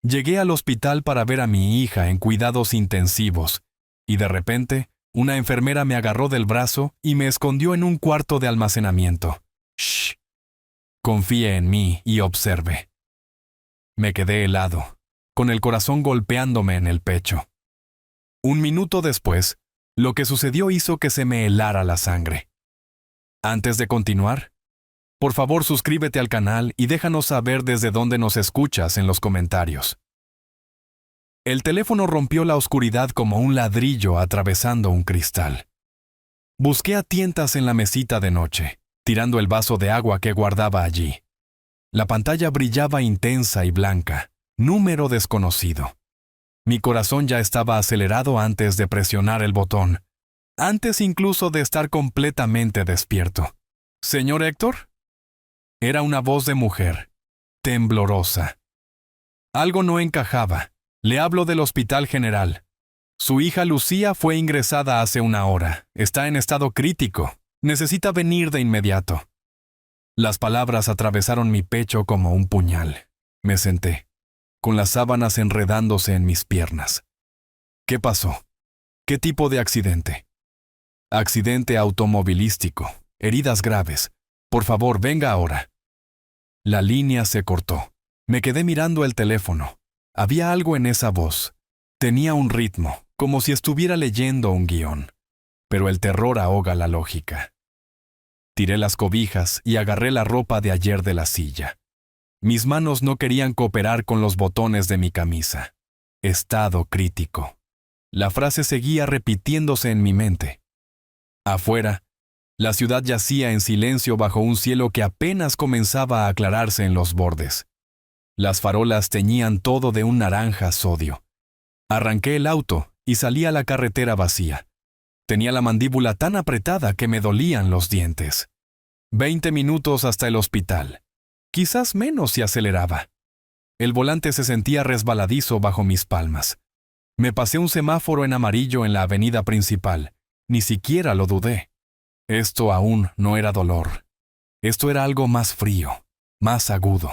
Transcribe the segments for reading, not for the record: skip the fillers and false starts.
Llegué al hospital para ver a mi hija en cuidados intensivos, y de repente, una enfermera me agarró del brazo y me escondió en un cuarto de almacenamiento. Shh. Confíe en mí y observe. Me quedé helado, con el corazón golpeándome en el pecho. Un minuto después, lo que sucedió hizo que se me helara la sangre. Antes de continuar, por favor suscríbete al canal y déjanos saber desde dónde nos escuchas en los comentarios. El teléfono rompió la oscuridad como un ladrillo atravesando un cristal. Busqué a tientas en la mesita de noche, tirando el vaso de agua que guardaba allí. La pantalla brillaba intensa y blanca, número desconocido. Mi corazón ya estaba acelerado antes de presionar el botón, antes incluso de estar completamente despierto. ¿Señor Héctor? Era una voz de mujer, temblorosa. Algo no encajaba. Le hablo del Hospital General. Su hija Lucía fue ingresada hace una hora. Está en estado crítico. Necesita venir de inmediato. Las palabras atravesaron mi pecho como un puñal. Me senté, con las sábanas enredándose en mis piernas. ¿Qué pasó? ¿Qué tipo de accidente? Accidente automovilístico. Heridas graves. Por favor, venga ahora. La línea se cortó. Me quedé mirando el teléfono. Había algo en esa voz. Tenía un ritmo, como si estuviera leyendo un guión. Pero el terror ahoga la lógica. Tiré las cobijas y agarré la ropa de ayer de la silla. Mis manos no querían cooperar con los botones de mi camisa. Estado crítico. La frase seguía repitiéndose en mi mente. Afuera, la ciudad yacía en silencio bajo un cielo que apenas comenzaba a aclararse en los bordes. Las farolas teñían todo de un naranja sodio. Arranqué el auto y salí a la carretera vacía. Tenía la mandíbula tan apretada que me dolían los dientes. 20 minutos hasta el hospital. Quizás menos si aceleraba. El volante se sentía resbaladizo bajo mis palmas. Me pasé un semáforo en amarillo en la avenida principal. Ni siquiera lo dudé. Esto aún no era dolor. Esto era algo más frío, más agudo.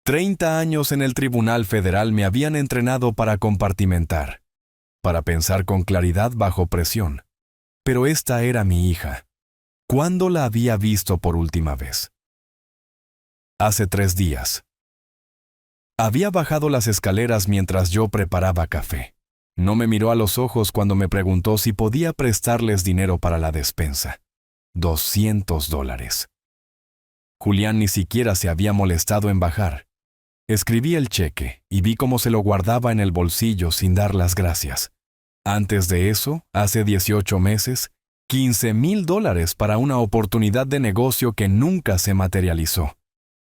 30 años en el Tribunal Federal me habían entrenado para compartimentar, para pensar con claridad bajo presión. Pero esta era mi hija. ¿Cuándo la había visto por última vez? Hace 3 días. Había bajado las escaleras mientras yo preparaba café. No me miró a los ojos cuando me preguntó si podía prestarles dinero para la despensa. $200. Julián ni siquiera se había molestado en bajar. Escribí el cheque y vi cómo se lo guardaba en el bolsillo sin dar las gracias. Antes de eso, hace 18 meses, $15,000 para una oportunidad de negocio que nunca se materializó.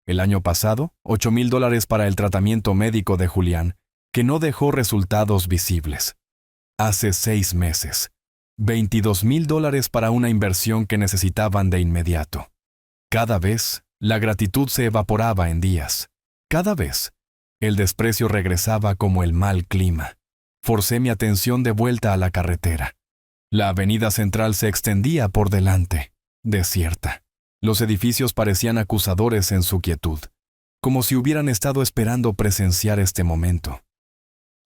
El año pasado, $8,000 para el tratamiento médico de Julián, que no dejó resultados visibles. Hace 6 meses, $22,000 para una inversión que necesitaban de inmediato. Cada vez, la gratitud se evaporaba en días. Cada vez, el desprecio regresaba como el mal clima. Forcé mi atención de vuelta a la carretera. La avenida central se extendía por delante, desierta. Los edificios parecían acusadores en su quietud, como si hubieran estado esperando presenciar este momento.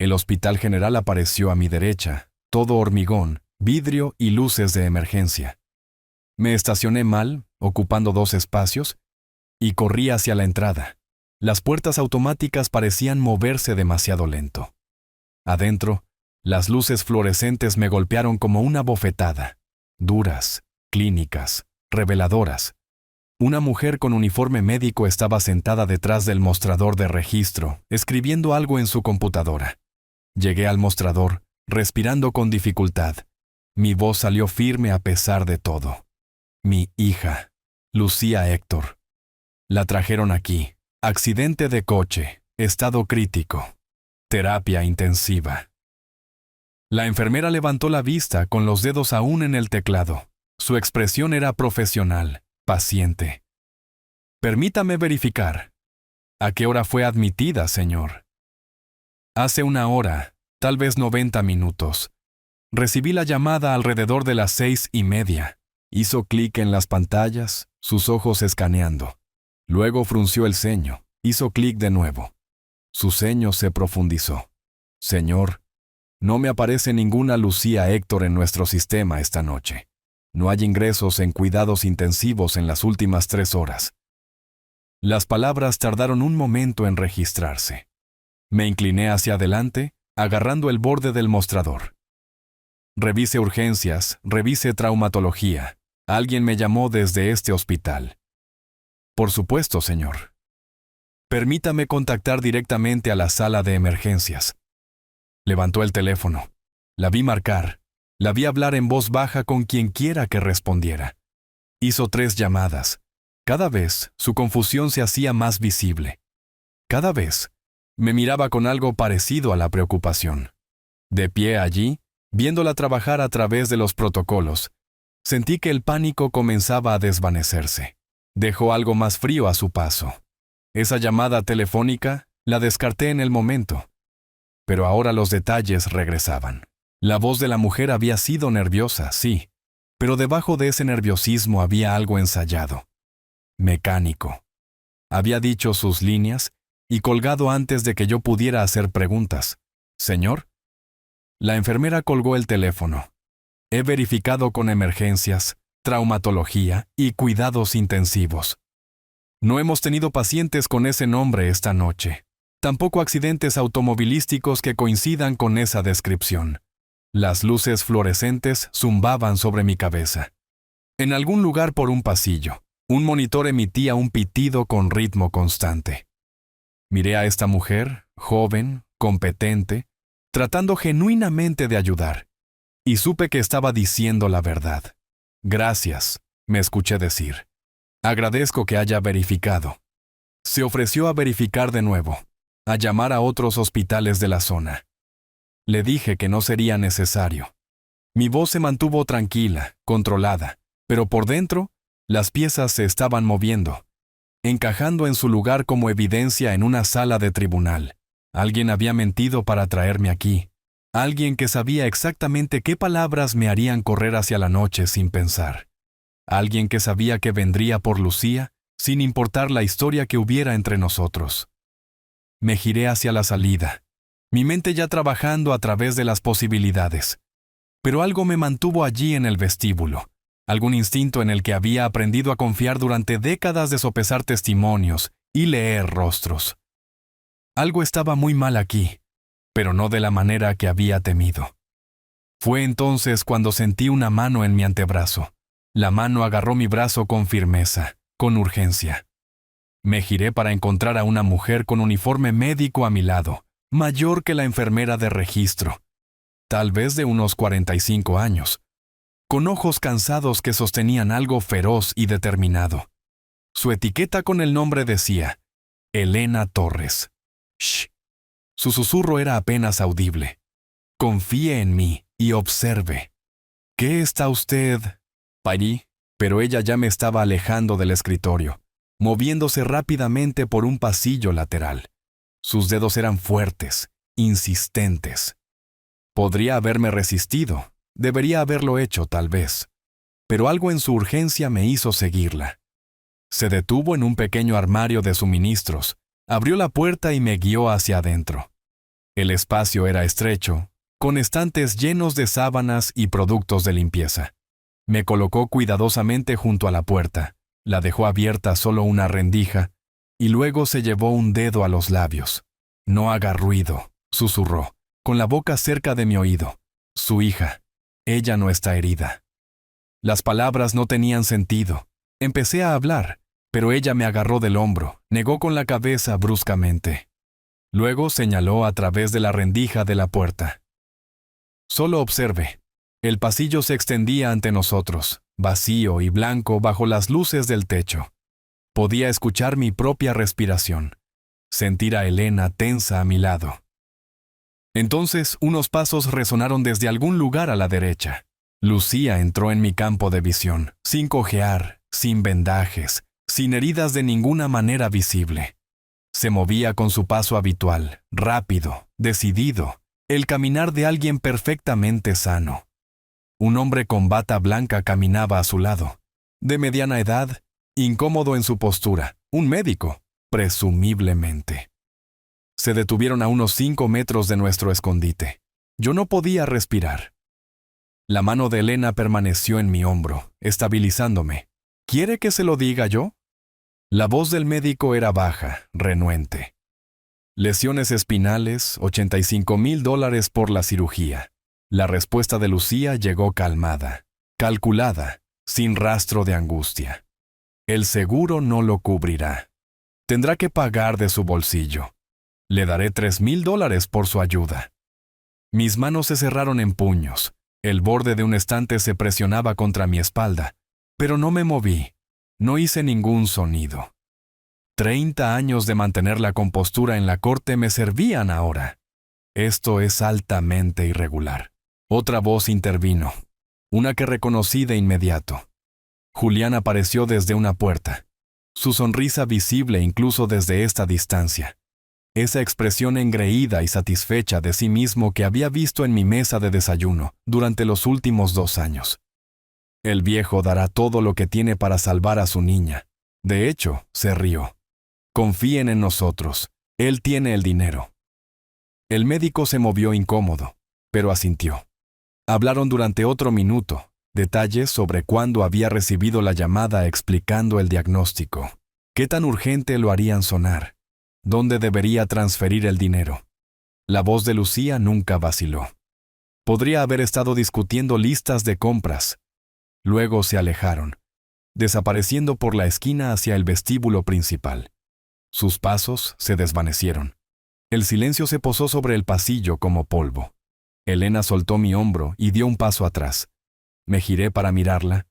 El Hospital General apareció a mi derecha, todo hormigón, vidrio y luces de emergencia. Me estacioné mal, ocupando 2 espacios, y corrí hacia la entrada. Las puertas automáticas parecían moverse demasiado lento. Adentro, las luces fluorescentes me golpearon como una bofetada. Duras, clínicas, reveladoras. Una mujer con uniforme médico estaba sentada detrás del mostrador de registro, escribiendo algo en su computadora. Llegué al mostrador, respirando con dificultad. Mi voz salió firme a pesar de todo. Mi hija, Lucía Héctor. La trajeron aquí. Accidente de coche, estado crítico, terapia intensiva. La enfermera levantó la vista con los dedos aún en el teclado. Su expresión era profesional, paciente. Permítame verificar. ¿A qué hora fue admitida, señor? Hace 1 hora, tal vez 90 minutos. Recibí la llamada alrededor de las 6:30. Hizo clic en las pantallas, sus ojos escaneando. Luego frunció el ceño, hizo clic de nuevo. Su ceño se profundizó. Señor, no me aparece ninguna Lucía Héctor en nuestro sistema esta noche. No hay ingresos en cuidados intensivos en las últimas 3 horas. Las palabras tardaron un momento en registrarse. Me incliné hacia adelante, agarrando el borde del mostrador. Revise urgencias, revise traumatología. Alguien me llamó desde este hospital. Por supuesto, señor. Permítame contactar directamente a la sala de emergencias. Levantó el teléfono. La vi marcar. La vi hablar en voz baja con quien quiera que respondiera. Hizo 3 llamadas. Cada vez su confusión se hacía más visible. Cada vez me miraba con algo parecido a la preocupación. De pie allí, viéndola trabajar a través de los protocolos, sentí que el pánico comenzaba a desvanecerse. Dejó algo más frío a su paso. Esa llamada telefónica la descarté en el momento. Pero ahora los detalles regresaban. La voz de la mujer había sido nerviosa, sí, pero debajo de ese nerviosismo había algo ensayado. Mecánico. Había dicho sus líneas y colgado antes de que yo pudiera hacer preguntas. ¿Señor? La enfermera colgó el teléfono. He verificado con emergencias, traumatología y cuidados intensivos. No hemos tenido pacientes con ese nombre esta noche. Tampoco accidentes automovilísticos que coincidan con esa descripción. Las luces fluorescentes zumbaban sobre mi cabeza. En algún lugar por un pasillo, un monitor emitía un pitido con ritmo constante. Miré a esta mujer, joven, competente, tratando genuinamente de ayudar, y supe que estaba diciendo la verdad. Gracias, me escuché decir. Agradezco que haya verificado. Se ofreció a verificar de nuevo, a llamar a otros hospitales de la zona. Le dije que no sería necesario. Mi voz se mantuvo tranquila, controlada, pero por dentro, las piezas se estaban moviendo, encajando en su lugar como evidencia en una sala de tribunal. Alguien había mentido para traerme aquí. Alguien que sabía exactamente qué palabras me harían correr hacia la noche sin pensar. Alguien que sabía que vendría por Lucía, sin importar la historia que hubiera entre nosotros. Me giré hacia la salida, mi mente ya trabajando a través de las posibilidades. Pero algo me mantuvo allí en el vestíbulo, algún instinto en el que había aprendido a confiar durante décadas de sopesar testimonios y leer rostros. Algo estaba muy mal aquí, pero no de la manera que había temido. Fue entonces cuando sentí una mano en mi antebrazo. La mano agarró mi brazo con firmeza, con urgencia. Me giré para encontrar a una mujer con uniforme médico a mi lado, mayor que la enfermera de registro, tal vez de unos 45 años, con ojos cansados que sostenían algo feroz y determinado. Su etiqueta con el nombre decía, Elena Torres. Shh. Su susurro era apenas audible. Confíe en mí y observe. ¿Qué está usted? Parí, pero ella ya me estaba alejando del escritorio, moviéndose rápidamente por un pasillo lateral. Sus dedos eran fuertes, insistentes. Podría haberme resistido, debería haberlo hecho tal vez, pero algo en su urgencia me hizo seguirla. Se detuvo en un pequeño armario de suministros, abrió la puerta y me guió hacia adentro. El espacio era estrecho, con estantes llenos de sábanas y productos de limpieza. Me colocó cuidadosamente junto a la puerta, la dejó abierta solo una rendija, y luego se llevó un dedo a los labios. No haga ruido, susurró, con la boca cerca de mi oído. Su hija. Ella no está herida. Las palabras no tenían sentido. Empecé a hablar, pero ella me agarró del hombro, negó con la cabeza bruscamente. Luego señaló a través de la rendija de la puerta. Solo observe. El pasillo se extendía ante nosotros, vacío y blanco bajo las luces del techo. Podía escuchar mi propia respiración, sentir a Elena tensa a mi lado. Entonces unos pasos resonaron desde algún lugar a la derecha. Lucía entró en mi campo de visión, sin cojear, sin vendajes, sin heridas de ninguna manera visible. Se movía con su paso habitual, rápido, decidido, el caminar de alguien perfectamente sano. Un hombre con bata blanca caminaba a su lado, de mediana edad, incómodo en su postura, un médico, presumiblemente. Se detuvieron a unos 5 metros de nuestro escondite. Yo no podía respirar. La mano de Elena permaneció en mi hombro, estabilizándome. ¿Quiere que se lo diga yo? La voz del médico era baja, renuente. Lesiones espinales, $85,000 por la cirugía. La respuesta de Lucía llegó calmada, calculada, sin rastro de angustia. El seguro no lo cubrirá. Tendrá que pagar de su bolsillo. Le daré $3,000 por su ayuda. Mis manos se cerraron en puños. El borde de un estante se presionaba contra mi espalda, pero no me moví. No hice ningún sonido. 30 años de mantener la compostura en la corte me servían ahora. Esto es altamente irregular. Otra voz intervino, una que reconocí de inmediato. Julián apareció desde una puerta, su sonrisa visible incluso desde esta distancia. Esa expresión engreída y satisfecha de sí mismo que había visto en mi mesa de desayuno durante los últimos 2 años. El viejo dará todo lo que tiene para salvar a su niña. De hecho, se rió. Confíen en nosotros. Él tiene el dinero. El médico se movió incómodo, pero asintió. Hablaron durante otro minuto, detalles sobre cuándo había recibido la llamada explicando el diagnóstico. ¿Qué tan urgente lo harían sonar? ¿Dónde debería transferir el dinero? La voz de Lucía nunca vaciló. Podría haber estado discutiendo listas de compras. Luego se alejaron, desapareciendo por la esquina hacia el vestíbulo principal. Sus pasos se desvanecieron. El silencio se posó sobre el pasillo como polvo. Elena soltó mi hombro y dio un paso atrás. Me giré para mirarla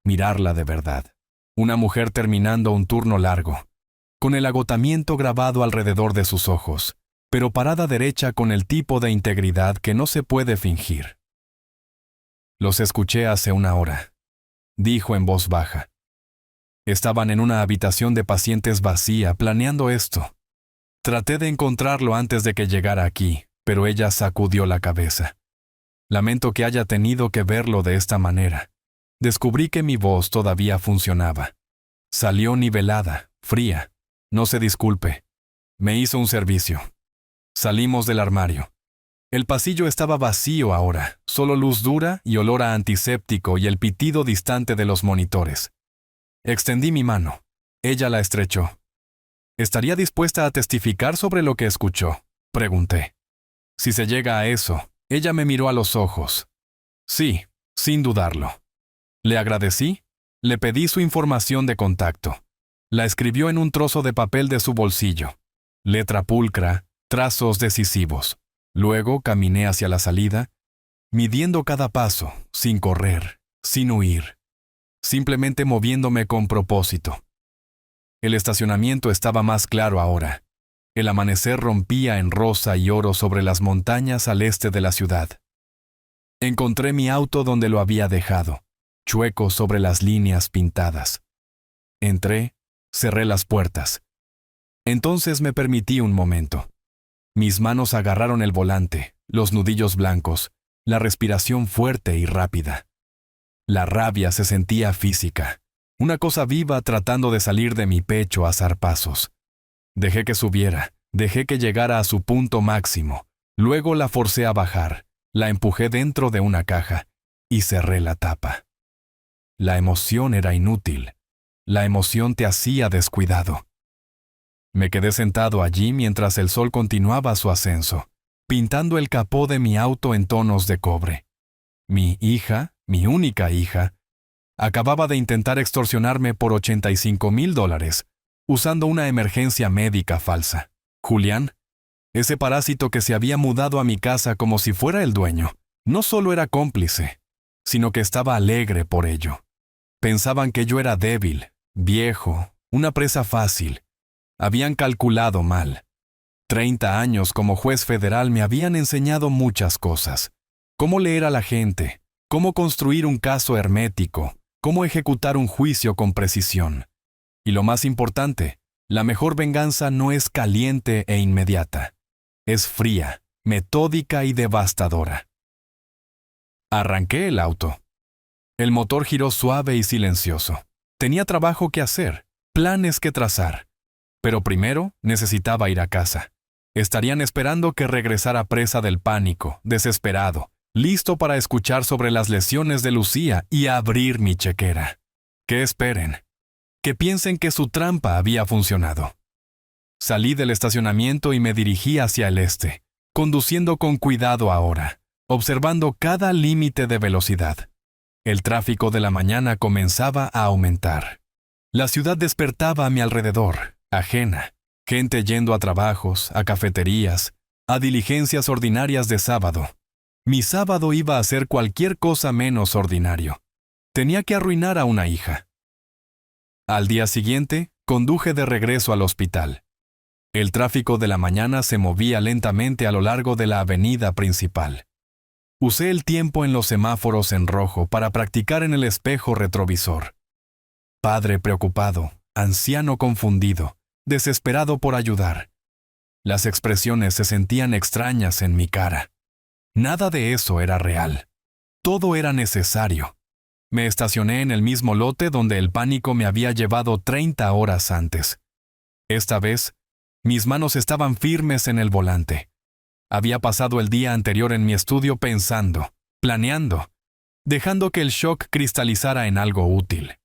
de verdad. Una mujer terminando un turno largo, con el agotamiento grabado alrededor de sus ojos, pero parada derecha con el tipo de integridad que no se puede fingir. Los escuché hace 1 hora, dijo en voz baja. Estaban en una habitación de pacientes vacía planeando esto. Traté de encontrarlo antes de que llegara aquí, pero ella sacudió la cabeza. Lamento que haya tenido que verlo de esta manera. Descubrí que mi voz todavía funcionaba. Salió nivelada, fría. No se disculpe. Me hizo un servicio. Salimos del armario. El pasillo estaba vacío ahora, solo luz dura y olor a antiséptico y el pitido distante de los monitores. Extendí mi mano. Ella la estrechó. ¿Estaría dispuesta a testificar sobre lo que escuchó?, pregunté. Si se llega a eso, ella me miró a los ojos. Sí, sin dudarlo. Le agradecí, le pedí su información de contacto. La escribió en un trozo de papel de su bolsillo. Letra pulcra, trazos decisivos. Luego caminé hacia la salida, midiendo cada paso, sin correr, sin huir. Simplemente moviéndome con propósito. El estacionamiento estaba más claro ahora. El amanecer rompía en rosa y oro sobre las montañas al este de la ciudad. Encontré mi auto donde lo había dejado, chueco sobre las líneas pintadas. Entré, cerré las puertas. Entonces me permití un momento. Mis manos agarraron el volante, los nudillos blancos, la respiración fuerte y rápida. La rabia se sentía física, una cosa viva tratando de salir de mi pecho a zarpazos. Dejé que subiera, dejé que llegara a su punto máximo. Luego la forcé a bajar, la empujé dentro de una caja y cerré la tapa. La emoción era inútil. La emoción te hacía descuidado. Me quedé sentado allí mientras el sol continuaba su ascenso, pintando el capó de mi auto en tonos de cobre. Mi hija, mi única hija, acababa de intentar extorsionarme por $85,000, usando una emergencia médica falsa. Julián, ese parásito que se había mudado a mi casa como si fuera el dueño, no solo era cómplice, sino que estaba alegre por ello. Pensaban que yo era débil, viejo, una presa fácil. Habían calculado mal. 30 años como juez federal me habían enseñado muchas cosas. Cómo leer a la gente, cómo construir un caso hermético, cómo ejecutar un juicio con precisión. Y lo más importante, la mejor venganza no es caliente e inmediata. Es fría, metódica y devastadora. Arranqué el auto. El motor giró suave y silencioso. Tenía trabajo que hacer, planes que trazar. Pero primero necesitaba ir a casa. Estarían esperando que regresara presa del pánico, desesperado, listo para escuchar sobre las lesiones de Lucía y abrir mi chequera. Que esperen. Que piensen que su trampa había funcionado. Salí del estacionamiento y me dirigí hacia el este, conduciendo con cuidado ahora, observando cada límite de velocidad. El tráfico de la mañana comenzaba a aumentar. La ciudad despertaba a mi alrededor, ajena, gente yendo a trabajos, a cafeterías, a diligencias ordinarias de sábado. Mi sábado iba a ser cualquier cosa menos ordinario. Tenía que arruinar a una hija. Al día siguiente, conduje de regreso al hospital. El tráfico de la mañana se movía lentamente a lo largo de la avenida principal. Usé el tiempo en los semáforos en rojo para practicar en el espejo retrovisor. Padre preocupado, anciano confundido, desesperado por ayudar. Las expresiones se sentían extrañas en mi cara. Nada de eso era real. Todo era necesario. Me estacioné en el mismo lote donde el pánico me había llevado 30 horas antes. Esta vez, mis manos estaban firmes en el volante. Había pasado el día anterior en mi estudio pensando, planeando, dejando que el shock cristalizara en algo útil.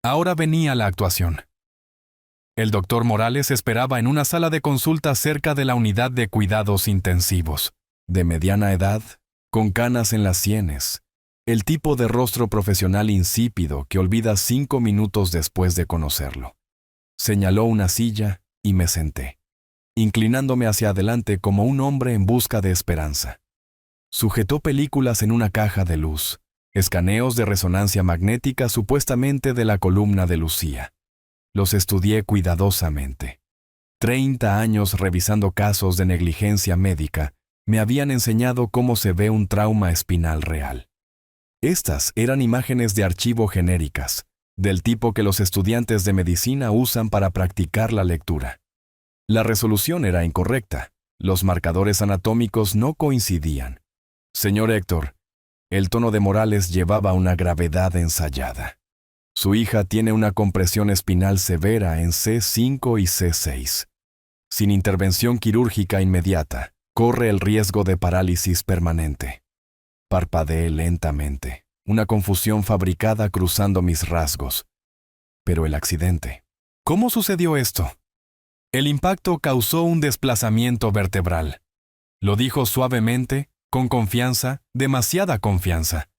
Ahora venía la actuación. El doctor Morales esperaba en una sala de consulta cerca de la unidad de cuidados intensivos. De mediana edad, con canas en las sienes, el tipo de rostro profesional insípido que olvidas 5 minutos después de conocerlo. Señaló una silla y me senté, inclinándome hacia adelante como un hombre en busca de esperanza. Sujetó películas en una caja de luz, escaneos de resonancia magnética supuestamente de la columna de Lucía. Los estudié cuidadosamente. 30 años revisando casos de negligencia médica me habían enseñado cómo se ve un trauma espinal real. Estas eran imágenes de archivo genéricas, del tipo que los estudiantes de medicina usan para practicar la lectura. La resolución era incorrecta. Los marcadores anatómicos no coincidían. Señor Héctor, el tono de Morales llevaba una gravedad ensayada. Su hija tiene una compresión espinal severa en C5 y C6. Sin intervención quirúrgica inmediata, corre el riesgo de parálisis permanente. Parpadeé lentamente, una confusión fabricada cruzando mis rasgos. Pero el accidente. ¿Cómo sucedió esto? El impacto causó un desplazamiento vertebral. Lo dijo suavemente, con confianza, demasiada confianza.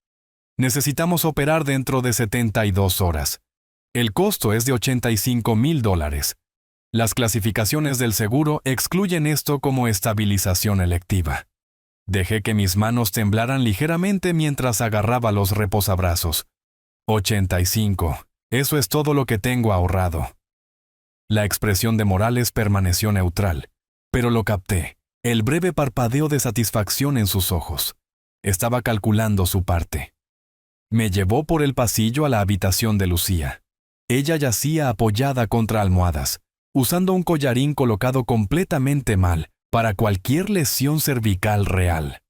Necesitamos operar dentro de 72 horas. El costo es de $85,000. Las clasificaciones del seguro excluyen esto como estabilización electiva. Dejé que mis manos temblaran ligeramente mientras agarraba los reposabrazos. 85. Eso es todo lo que tengo ahorrado. La expresión de Morales permaneció neutral, pero lo capté. El breve parpadeo de satisfacción en sus ojos. Estaba calculando su parte. Me llevó por el pasillo a la habitación de Lucía. Ella yacía apoyada contra almohadas, usando un collarín colocado completamente mal para cualquier lesión cervical real.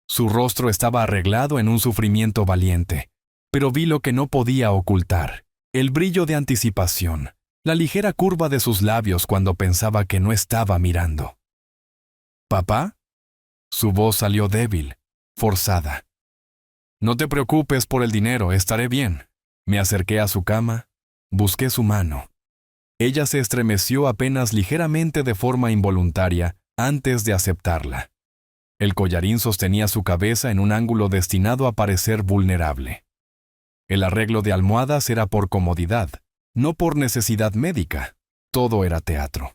Su rostro estaba arreglado en un sufrimiento valiente, pero vi lo que no podía ocultar, el brillo de anticipación, la ligera curva de sus labios cuando pensaba que no estaba mirando. ¿Papá? Su voz salió débil, forzada. No te preocupes por el dinero, estaré bien. Me acerqué a su cama, busqué su mano. Ella se estremeció apenas ligeramente de forma involuntaria antes de aceptarla. El collarín sostenía su cabeza en un ángulo destinado a parecer vulnerable. El arreglo de almohadas era por comodidad, no por necesidad médica. Todo era teatro.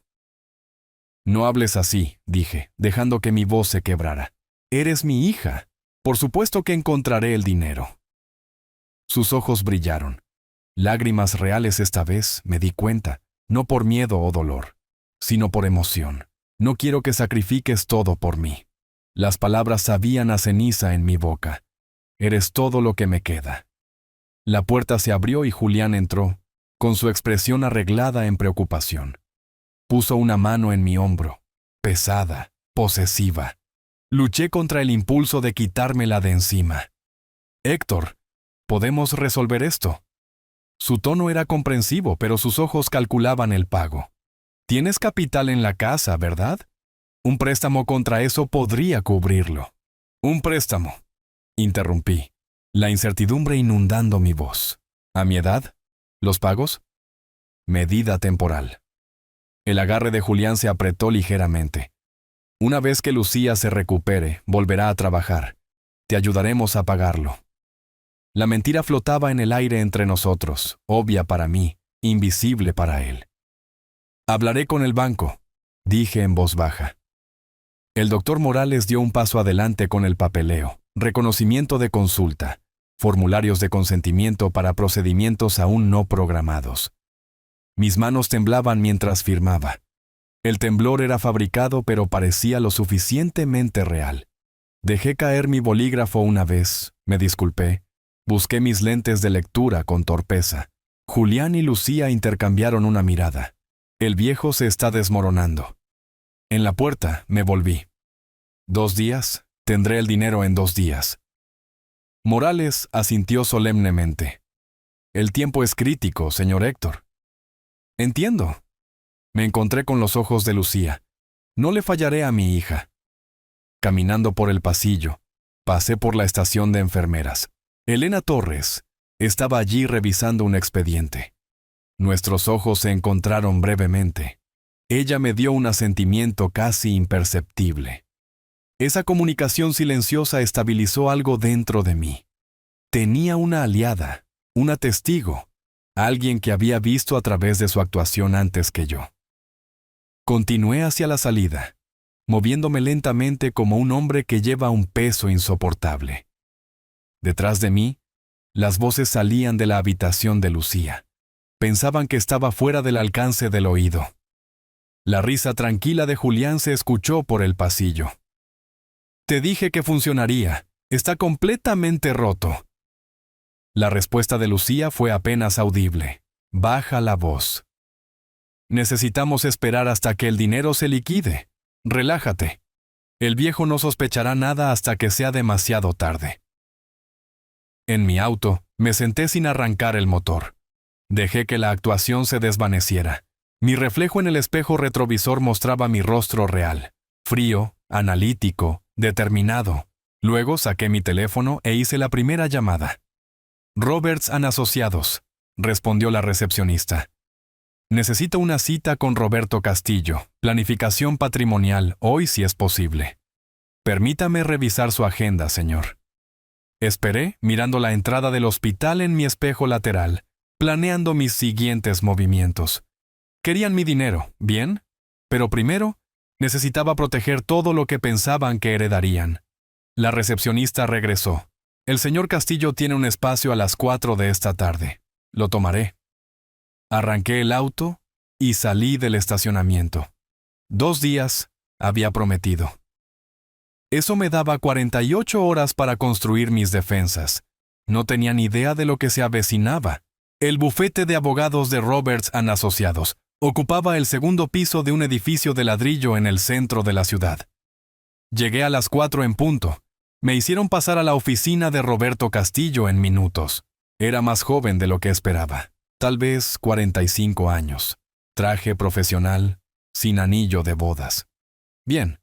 No hables así, dije, dejando que mi voz se quebrara. Eres mi hija. Por supuesto que encontraré el dinero. Sus ojos brillaron. Lágrimas reales esta vez, me di cuenta, no por miedo o dolor, sino por emoción. No quiero que sacrifiques todo por mí. Las palabras sabían a ceniza en mi boca. Eres todo lo que me queda. La puerta se abrió y Julián entró, con su expresión arreglada en preocupación. Puso una mano en mi hombro, pesada, posesiva. Luché contra el impulso de quitármela de encima. Héctor, ¿podemos resolver esto? Su tono era comprensivo, pero sus ojos calculaban el pago. Tienes capital en la casa, ¿verdad? Un préstamo contra eso podría cubrirlo. Un préstamo, interrumpí, la incertidumbre inundando mi voz. ¿A mi edad? ¿Los pagos? Medida temporal. El agarre de Julián se apretó ligeramente. Una vez que Lucía se recupere, volverá a trabajar. Te ayudaremos a pagarlo. La mentira flotaba en el aire entre nosotros, obvia para mí, invisible para él. Hablaré con el banco, dije en voz baja. El doctor Morales dio un paso adelante con el papeleo, reconocimiento de consulta, formularios de consentimiento para procedimientos aún no programados. Mis manos temblaban mientras firmaba. El temblor era fabricado, pero parecía lo suficientemente real. Dejé caer mi bolígrafo una vez, me disculpé, busqué mis lentes de lectura con torpeza. Julián y Lucía intercambiaron una mirada. El viejo se está desmoronando. En la puerta me volví. 2 días, tendré el dinero en 2 días. Morales asintió solemnemente. El tiempo es crítico, señor Héctor. Entiendo. Me encontré con los ojos de Lucía. No le fallaré a mi hija. Caminando por el pasillo, pasé por la estación de enfermeras. Elena Torres estaba allí revisando un expediente. Nuestros ojos se encontraron brevemente. Ella me dio un asentimiento casi imperceptible. Esa comunicación silenciosa estabilizó algo dentro de mí. Tenía una aliada, una testigo, alguien que había visto a través de su actuación antes que yo. Continué hacia la salida, moviéndome lentamente como un hombre que lleva un peso insoportable. Detrás de mí, las voces salían de la habitación de Lucía. Pensaban que estaba fuera del alcance del oído. La risa tranquila de Julián se escuchó por el pasillo. Te dije que funcionaría. Está completamente roto. La respuesta de Lucía fue apenas audible. Baja la voz. Necesitamos esperar hasta que el dinero se liquide. Relájate. El viejo no sospechará nada hasta que sea demasiado tarde. En mi auto, me senté sin arrancar el motor. Dejé que la actuación se desvaneciera. Mi reflejo en el espejo retrovisor mostraba mi rostro real, frío, analítico, determinado. Luego saqué mi teléfono e hice la primera llamada. Roberts & Asociados, respondió la recepcionista. Necesito una cita con Roberto Castillo, planificación patrimonial, hoy si es posible. Permítame revisar su agenda, señor. Esperé, mirando la entrada del hospital en mi espejo lateral, planeando mis siguientes movimientos. Querían mi dinero, bien, pero primero necesitaba proteger todo lo que pensaban que heredarían. La recepcionista regresó. El señor Castillo tiene un espacio a las 4 de esta tarde. Lo tomaré. Arranqué el auto y salí del estacionamiento. 2 días había prometido. Eso me daba 48 horas para construir mis defensas. No tenía ni idea de lo que se avecinaba. El bufete de abogados de Roberts & Asociados ocupaba el segundo piso de un edificio de ladrillo en el centro de la ciudad. Llegué a las 4 en punto. Me hicieron pasar a la oficina de Roberto Castillo en minutos. Era más joven de lo que esperaba, tal vez 45 años. Traje profesional, sin anillo de bodas. Bien,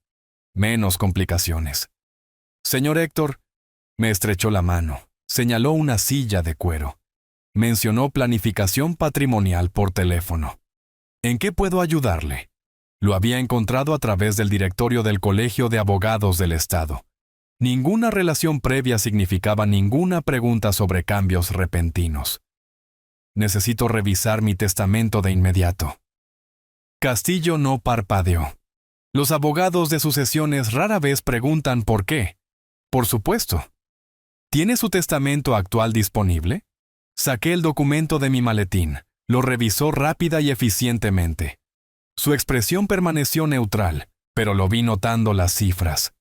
menos complicaciones. Señor Héctor, me estrechó la mano, señaló una silla de cuero. Mencionó planificación patrimonial por teléfono. ¿En qué puedo ayudarle? Lo había encontrado a través del directorio del Colegio de Abogados del Estado. Ninguna relación previa significaba ninguna pregunta sobre cambios repentinos. Necesito revisar mi testamento de inmediato. Castillo no parpadeó. Los abogados de sucesiones rara vez preguntan por qué. Por supuesto. ¿Tiene su testamento actual disponible? Saqué el documento de mi maletín. Lo revisó rápida y eficientemente. Su expresión permaneció neutral, pero lo vi notando las cifras.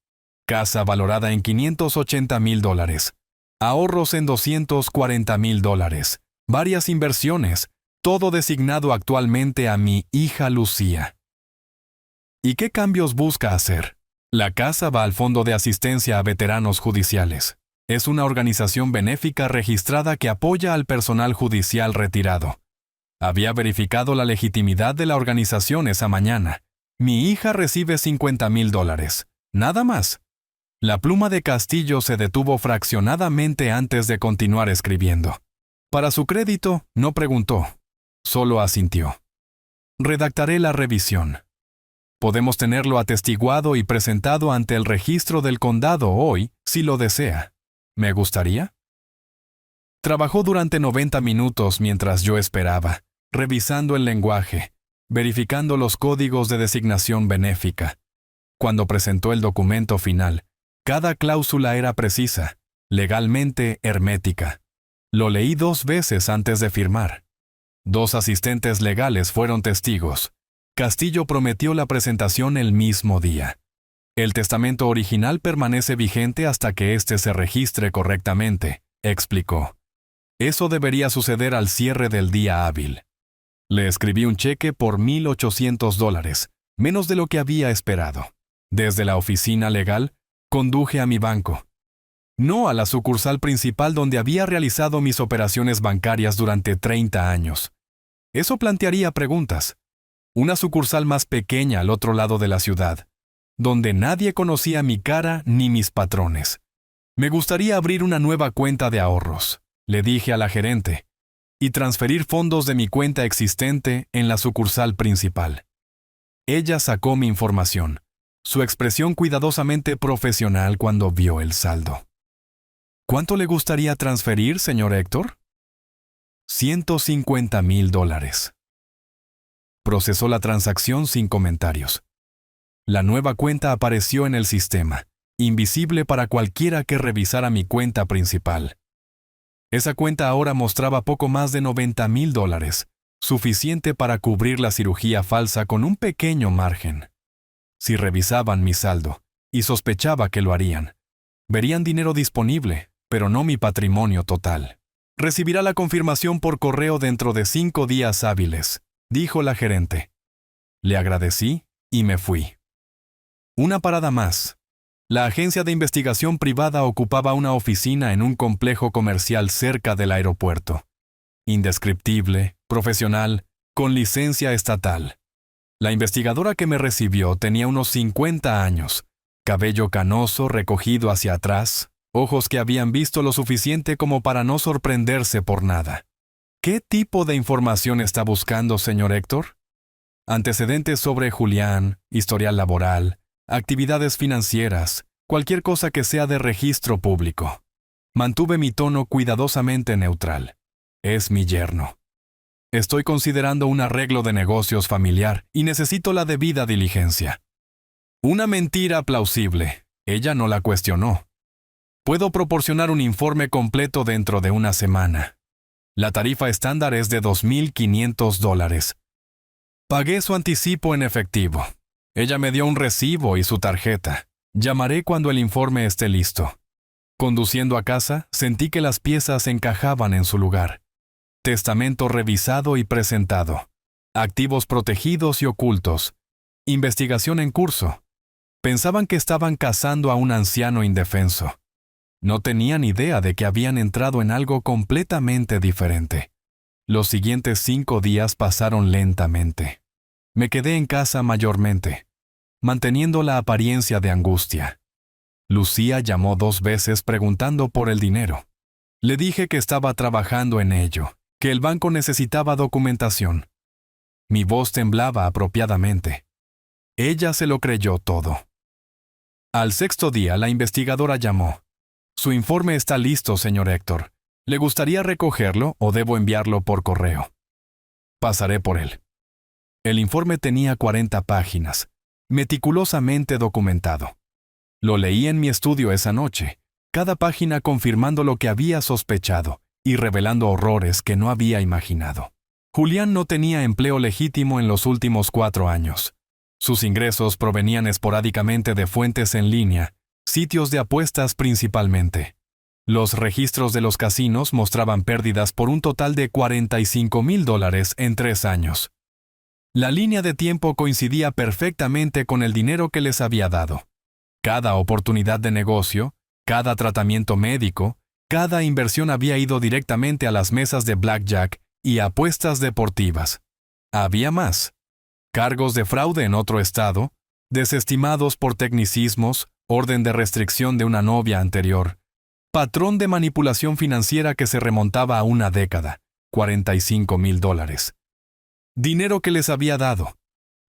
Casa valorada en $580,000. Ahorros en $240,000. Varias inversiones, todo designado actualmente a mi hija Lucía. ¿Y qué cambios busca hacer? La casa va al Fondo de Asistencia a Veteranos Judiciales. Es una organización benéfica registrada que apoya al personal judicial retirado. Había verificado la legitimidad de la organización esa mañana. Mi hija recibe $50,000. Nada más. La pluma de Castillo se detuvo fraccionadamente antes de continuar escribiendo. Para su crédito, no preguntó, solo asintió. Redactaré la revisión. Podemos tenerlo atestiguado y presentado ante el registro del condado hoy, si lo desea. ¿Me gustaría? Trabajó durante 90 minutos mientras yo esperaba, revisando el lenguaje, verificando los códigos de designación benéfica. Cuando presentó el documento final, cada cláusula era precisa, legalmente hermética. Lo leí 2 veces antes de firmar. 2 asistentes legales fueron testigos. Castillo prometió la presentación el mismo día. El testamento original permanece vigente hasta que éste se registre correctamente, explicó. Eso debería suceder al cierre del día hábil. Le escribí un cheque por $1,800, menos de lo que había esperado. Desde la oficina legal, conduje a mi banco. No a la sucursal principal donde había realizado mis operaciones bancarias durante 30 años. Eso plantearía preguntas. Una sucursal más pequeña al otro lado de la ciudad, donde nadie conocía mi cara ni mis patrones. Me gustaría abrir una nueva cuenta de ahorros, le dije a la gerente, y transferir fondos de mi cuenta existente en la sucursal principal. Ella sacó mi información, su expresión cuidadosamente profesional cuando vio el saldo. ¿Cuánto le gustaría transferir, señor Héctor? $150,000. Procesó la transacción sin comentarios. La nueva cuenta apareció en el sistema, invisible para cualquiera que revisara mi cuenta principal. Esa cuenta ahora mostraba poco más de $90,000, suficiente para cubrir la cirugía falsa con un pequeño margen. Si revisaban mi saldo, y sospechaba que lo harían, verían dinero disponible, pero no mi patrimonio total. Recibirá la confirmación por correo dentro de 5 días hábiles, dijo la gerente. Le agradecí y me fui. Una parada más. La agencia de investigación privada ocupaba una oficina en un complejo comercial cerca del aeropuerto. Indescriptible, profesional, con licencia estatal. La investigadora que me recibió tenía unos 50 años, cabello canoso recogido hacia atrás, ojos que habían visto lo suficiente como para no sorprenderse por nada. ¿Qué tipo de información está buscando, señor Héctor? Antecedentes sobre Julián, historial laboral, actividades financieras, cualquier cosa que sea de registro público. Mantuve mi tono cuidadosamente neutral. Es mi yerno. Estoy considerando un arreglo de negocios familiar y necesito la debida diligencia. Una mentira plausible. Ella no la cuestionó. Puedo proporcionar un informe completo dentro de una semana. La tarifa estándar es de $2,500. Pagué su anticipo en efectivo. Ella me dio un recibo y su tarjeta. Llamaré cuando el informe esté listo. Conduciendo a casa, sentí que las piezas encajaban en su lugar. Testamento revisado y presentado. Activos protegidos y ocultos. Investigación en curso. Pensaban que estaban cazando a un anciano indefenso. No tenían idea de que habían entrado en algo completamente diferente. Los siguientes 5 días pasaron lentamente. Me quedé en casa mayormente, manteniendo la apariencia de angustia. Lucía llamó 2 veces preguntando por el dinero. Le dije que estaba trabajando en ello, que el banco necesitaba documentación. Mi voz temblaba apropiadamente. Ella se lo creyó todo. Al 6º día, la investigadora llamó. Su informe está listo, señor Héctor. ¿Le gustaría recogerlo o debo enviarlo por correo? Pasaré por él. El informe tenía 40 páginas, meticulosamente documentado. Lo leí en mi estudio esa noche, cada página confirmando lo que había sospechado y revelando horrores que no había imaginado. Julián no tenía empleo legítimo en los últimos 4 años. Sus ingresos provenían esporádicamente de fuentes en línea, sitios de apuestas principalmente. Los registros de los casinos mostraban pérdidas por un total de $45,000 en 3 años. La línea de tiempo coincidía perfectamente con el dinero que les había dado. Cada oportunidad de negocio, cada tratamiento médico, cada inversión había ido directamente a las mesas de blackjack y apuestas deportivas. Había más. cargos de fraude en otro estado, desestimados por tecnicismos, orden de restricción de una novia anterior, patrón de manipulación financiera que se remontaba a una década, $45,000. Dinero que les había dado,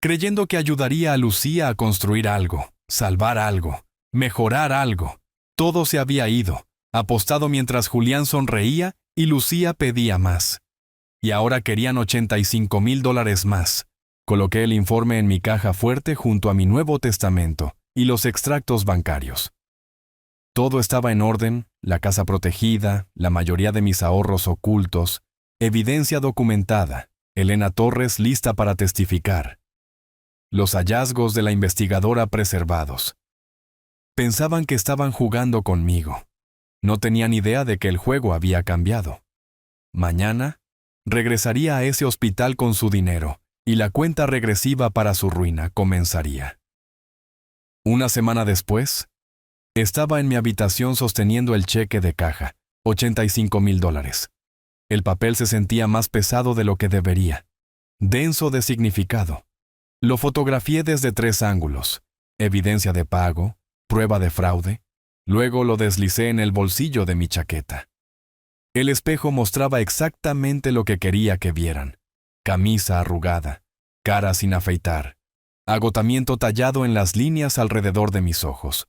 creyendo que ayudaría a Lucía a construir algo, salvar algo, mejorar algo. Todo se había ido, apostado mientras Julián sonreía y Lucía pedía más. Y ahora querían $85,000 más. Coloqué el informe en mi caja fuerte junto a mi Nuevo Testamento y los extractos bancarios. Todo estaba en orden, la casa protegida, la mayoría de mis ahorros ocultos, evidencia documentada, Elena Torres lista para testificar. Los hallazgos de la investigadora preservados. Pensaban que estaban jugando conmigo. No tenían idea de que el juego había cambiado. Mañana, regresaría a ese hospital con su dinero, y la cuenta regresiva para su ruina comenzaría. Una semana después, estaba en mi habitación sosteniendo el cheque de caja, $85,000. El papel se sentía más pesado de lo que debería, denso de significado. Lo fotografié desde 3 ángulos, evidencia de pago, prueba de fraude, luego lo deslicé en el bolsillo de mi chaqueta. El espejo mostraba exactamente lo que quería que vieran. Camisa arrugada, cara sin afeitar, agotamiento tallado en las líneas alrededor de mis ojos.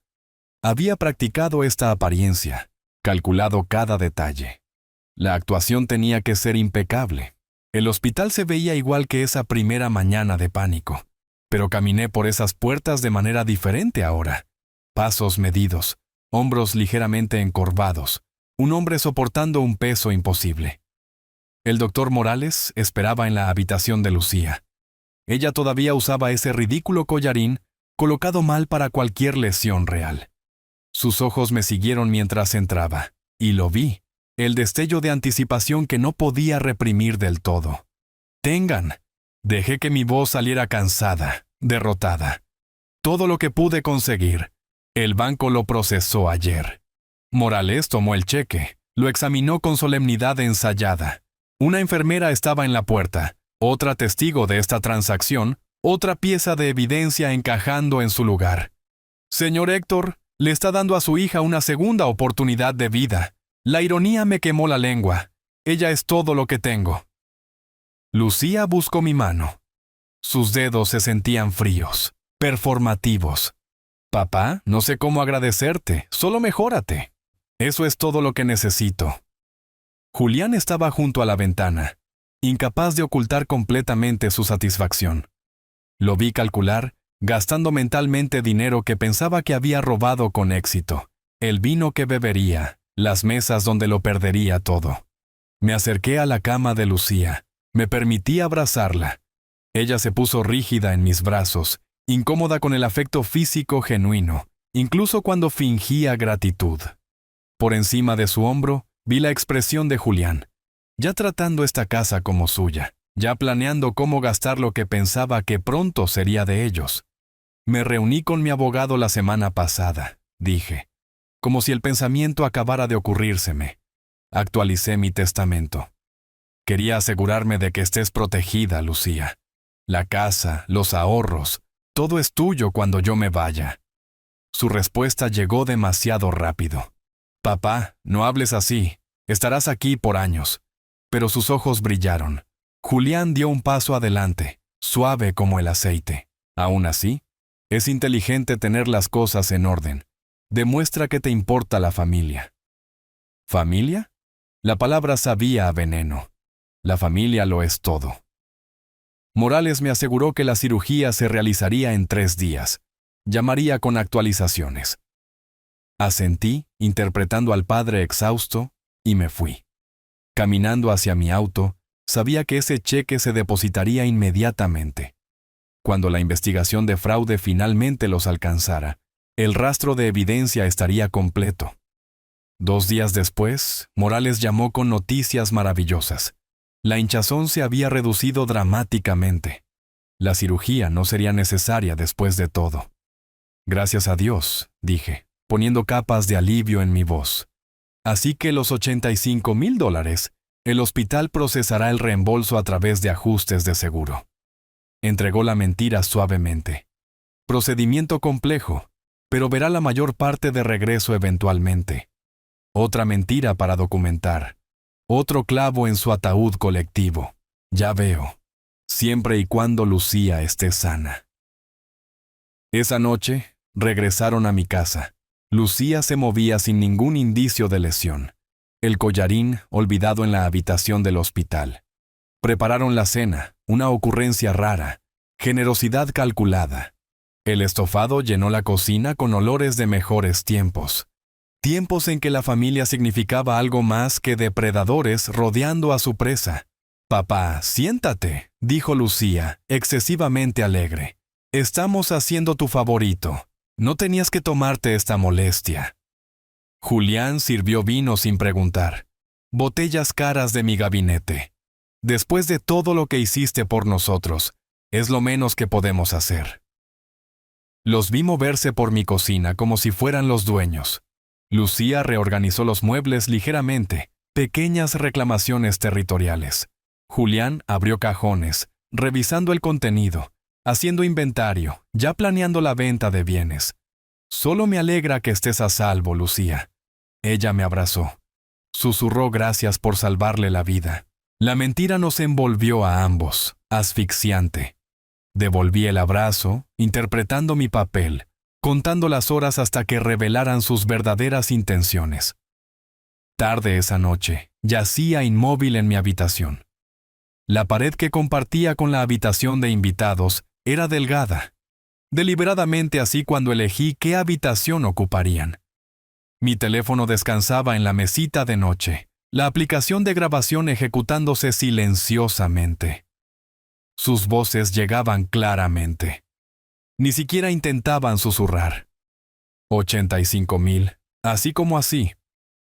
Había practicado esta apariencia, calculado cada detalle. La actuación tenía que ser impecable. El hospital se veía igual que esa primera mañana de pánico, pero caminé por esas puertas de manera diferente ahora. Pasos medidos, hombros ligeramente encorvados, un hombre soportando un peso imposible. El doctor Morales esperaba en la habitación de Lucía. Ella todavía usaba ese ridículo collarín, colocado mal para cualquier lesión real. Sus ojos me siguieron mientras entraba, y lo vi, el destello de anticipación que no podía reprimir del todo. Tengan. Dejé que mi voz saliera cansada, derrotada. Todo lo que pude conseguir. El banco lo procesó ayer. Morales tomó el cheque, lo examinó con solemnidad ensayada. Una enfermera estaba en la puerta, otra testigo de esta transacción, otra pieza de evidencia encajando en su lugar. Señor Héctor, le está dando a su hija una segunda oportunidad de vida. La ironía me quemó la lengua. Ella es todo lo que tengo. Lucía buscó mi mano. Sus dedos se sentían fríos, performativos. Papá, no sé cómo agradecerte, solo mejórate. Eso es todo lo que necesito. Julián estaba junto a la ventana, incapaz de ocultar completamente su satisfacción. Lo vi calcular, gastando mentalmente dinero que pensaba que había robado con éxito, el vino que bebería, las mesas donde lo perdería todo. Me acerqué a la cama de Lucía, me permití abrazarla. Ella se puso rígida en mis brazos, incómoda con el afecto físico genuino, incluso cuando fingía gratitud. Por encima de su hombro, vi la expresión de Julián, ya tratando esta casa como suya, ya planeando cómo gastar lo que pensaba que pronto sería de ellos. Me reuní con mi abogado la semana pasada, dije, como si el pensamiento acabara de ocurrírseme. Actualicé mi testamento. Quería asegurarme de que estés protegida, Lucía. La casa, los ahorros, todo es tuyo cuando yo me vaya. Su respuesta llegó demasiado rápido. Papá, no hables así. Estarás aquí por años. Pero sus ojos brillaron. Julián dio un paso adelante, suave como el aceite. Aún así, es inteligente tener las cosas en orden. Demuestra que te importa la familia. ¿Familia? La palabra sabía a veneno. La familia lo es todo. Morales me aseguró que la cirugía se realizaría en 3 días. Llamaría con actualizaciones. Asentí, interpretando al padre exhausto, y me fui. Caminando hacia mi auto, sabía que ese cheque se depositaría inmediatamente. Cuando la investigación de fraude finalmente los alcanzara, el rastro de evidencia estaría completo. 2 días después, Morales llamó con noticias maravillosas. La hinchazón se había reducido dramáticamente. La cirugía no sería necesaria después de todo. Gracias a Dios, dije, poniendo capas de alivio en mi voz. Así que los $85,000, el hospital procesará el reembolso a través de ajustes de seguro. entregó la mentira suavemente. Procedimiento complejo, pero verá la mayor parte de regreso eventualmente. Otra mentira para documentar. Otro clavo en su ataúd colectivo. Ya veo. Siempre y cuando Lucía esté sana. Esa noche, regresaron a mi casa. Lucía se movía sin ningún indicio de lesión. El collarín olvidado en la habitación del hospital. Prepararon la cena, una ocurrencia rara, generosidad calculada. El estofado llenó la cocina con olores de mejores tiempos. Tiempos en que la familia significaba algo más que depredadores rodeando a su presa. «Papá, siéntate», dijo Lucía, excesivamente alegre. «Estamos haciendo tu favorito. No tenías que tomarte esta molestia». Julián sirvió vino sin preguntar. «Botellas caras de mi gabinete. Después de todo lo que hiciste por nosotros, es lo menos que podemos hacer». Los vi moverse por mi cocina como si fueran los dueños. Lucía reorganizó los muebles ligeramente, pequeñas reclamaciones territoriales. Julián abrió cajones, revisando el contenido, haciendo inventario, ya planeando la venta de bienes. «Solo me alegra que estés a salvo, Lucía». Ella me abrazó. Susurró gracias por salvarle la vida. La mentira nos envolvió a ambos, asfixiante. Devolví el abrazo, interpretando mi papel, contando las horas hasta que revelaran sus verdaderas intenciones. Tarde esa noche, yacía inmóvil en mi habitación. La pared que compartía con la habitación de invitados era delgada, deliberadamente así cuando elegí qué habitación ocuparían. Mi teléfono descansaba en la mesita de noche, la aplicación de grabación ejecutándose silenciosamente. Sus voces llegaban claramente. Ni siquiera intentaban susurrar. 85,000, así como así.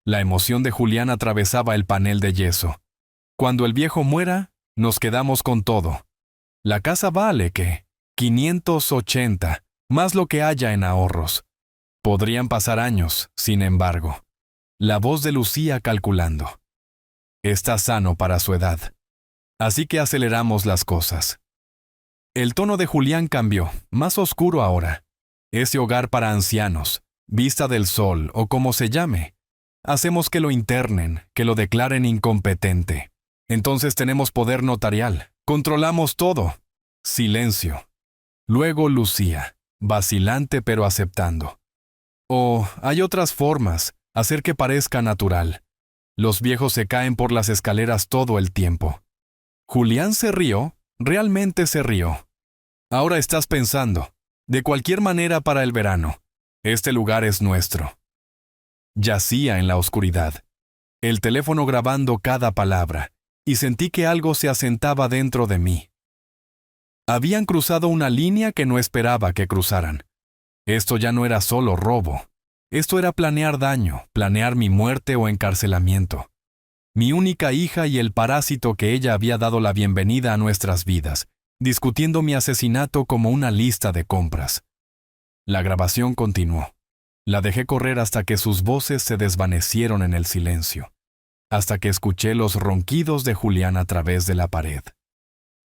La emoción de Julián atravesaba el panel de yeso. Cuando el viejo muera, nos quedamos con todo. La casa vale, ¿qué? 580, más lo que haya en ahorros. Podrían pasar años, sin embargo. La voz de Lucía calculando. Está sano para su edad. Así que aceleramos las cosas. El tono de Julián cambió, más oscuro ahora. Ese hogar para ancianos, Vista del Sol o como se llame. Hacemos que lo internen, que lo declaren incompetente. Entonces tenemos poder notarial. Controlamos todo. Silencio. Luego Lucía, vacilante pero aceptando. Oh, hay otras formas, hacer que parezca natural. Los viejos se caen por las escaleras todo el tiempo. Julián se rió, realmente se rió. Ahora estás pensando, de cualquier manera para el verano, este lugar es nuestro. Yacía en la oscuridad, el teléfono grabando cada palabra, y sentí que algo se asentaba dentro de mí. Habían cruzado una línea que no esperaba que cruzaran. Esto ya no era solo robo. Esto era planear daño, planear mi muerte o encarcelamiento. Mi única hija y el parásito que ella había dado la bienvenida a nuestras vidas, discutiendo mi asesinato como una lista de compras. La grabación continuó. La dejé correr hasta que sus voces se desvanecieron en el silencio, hasta que escuché los ronquidos de Julián a través de la pared.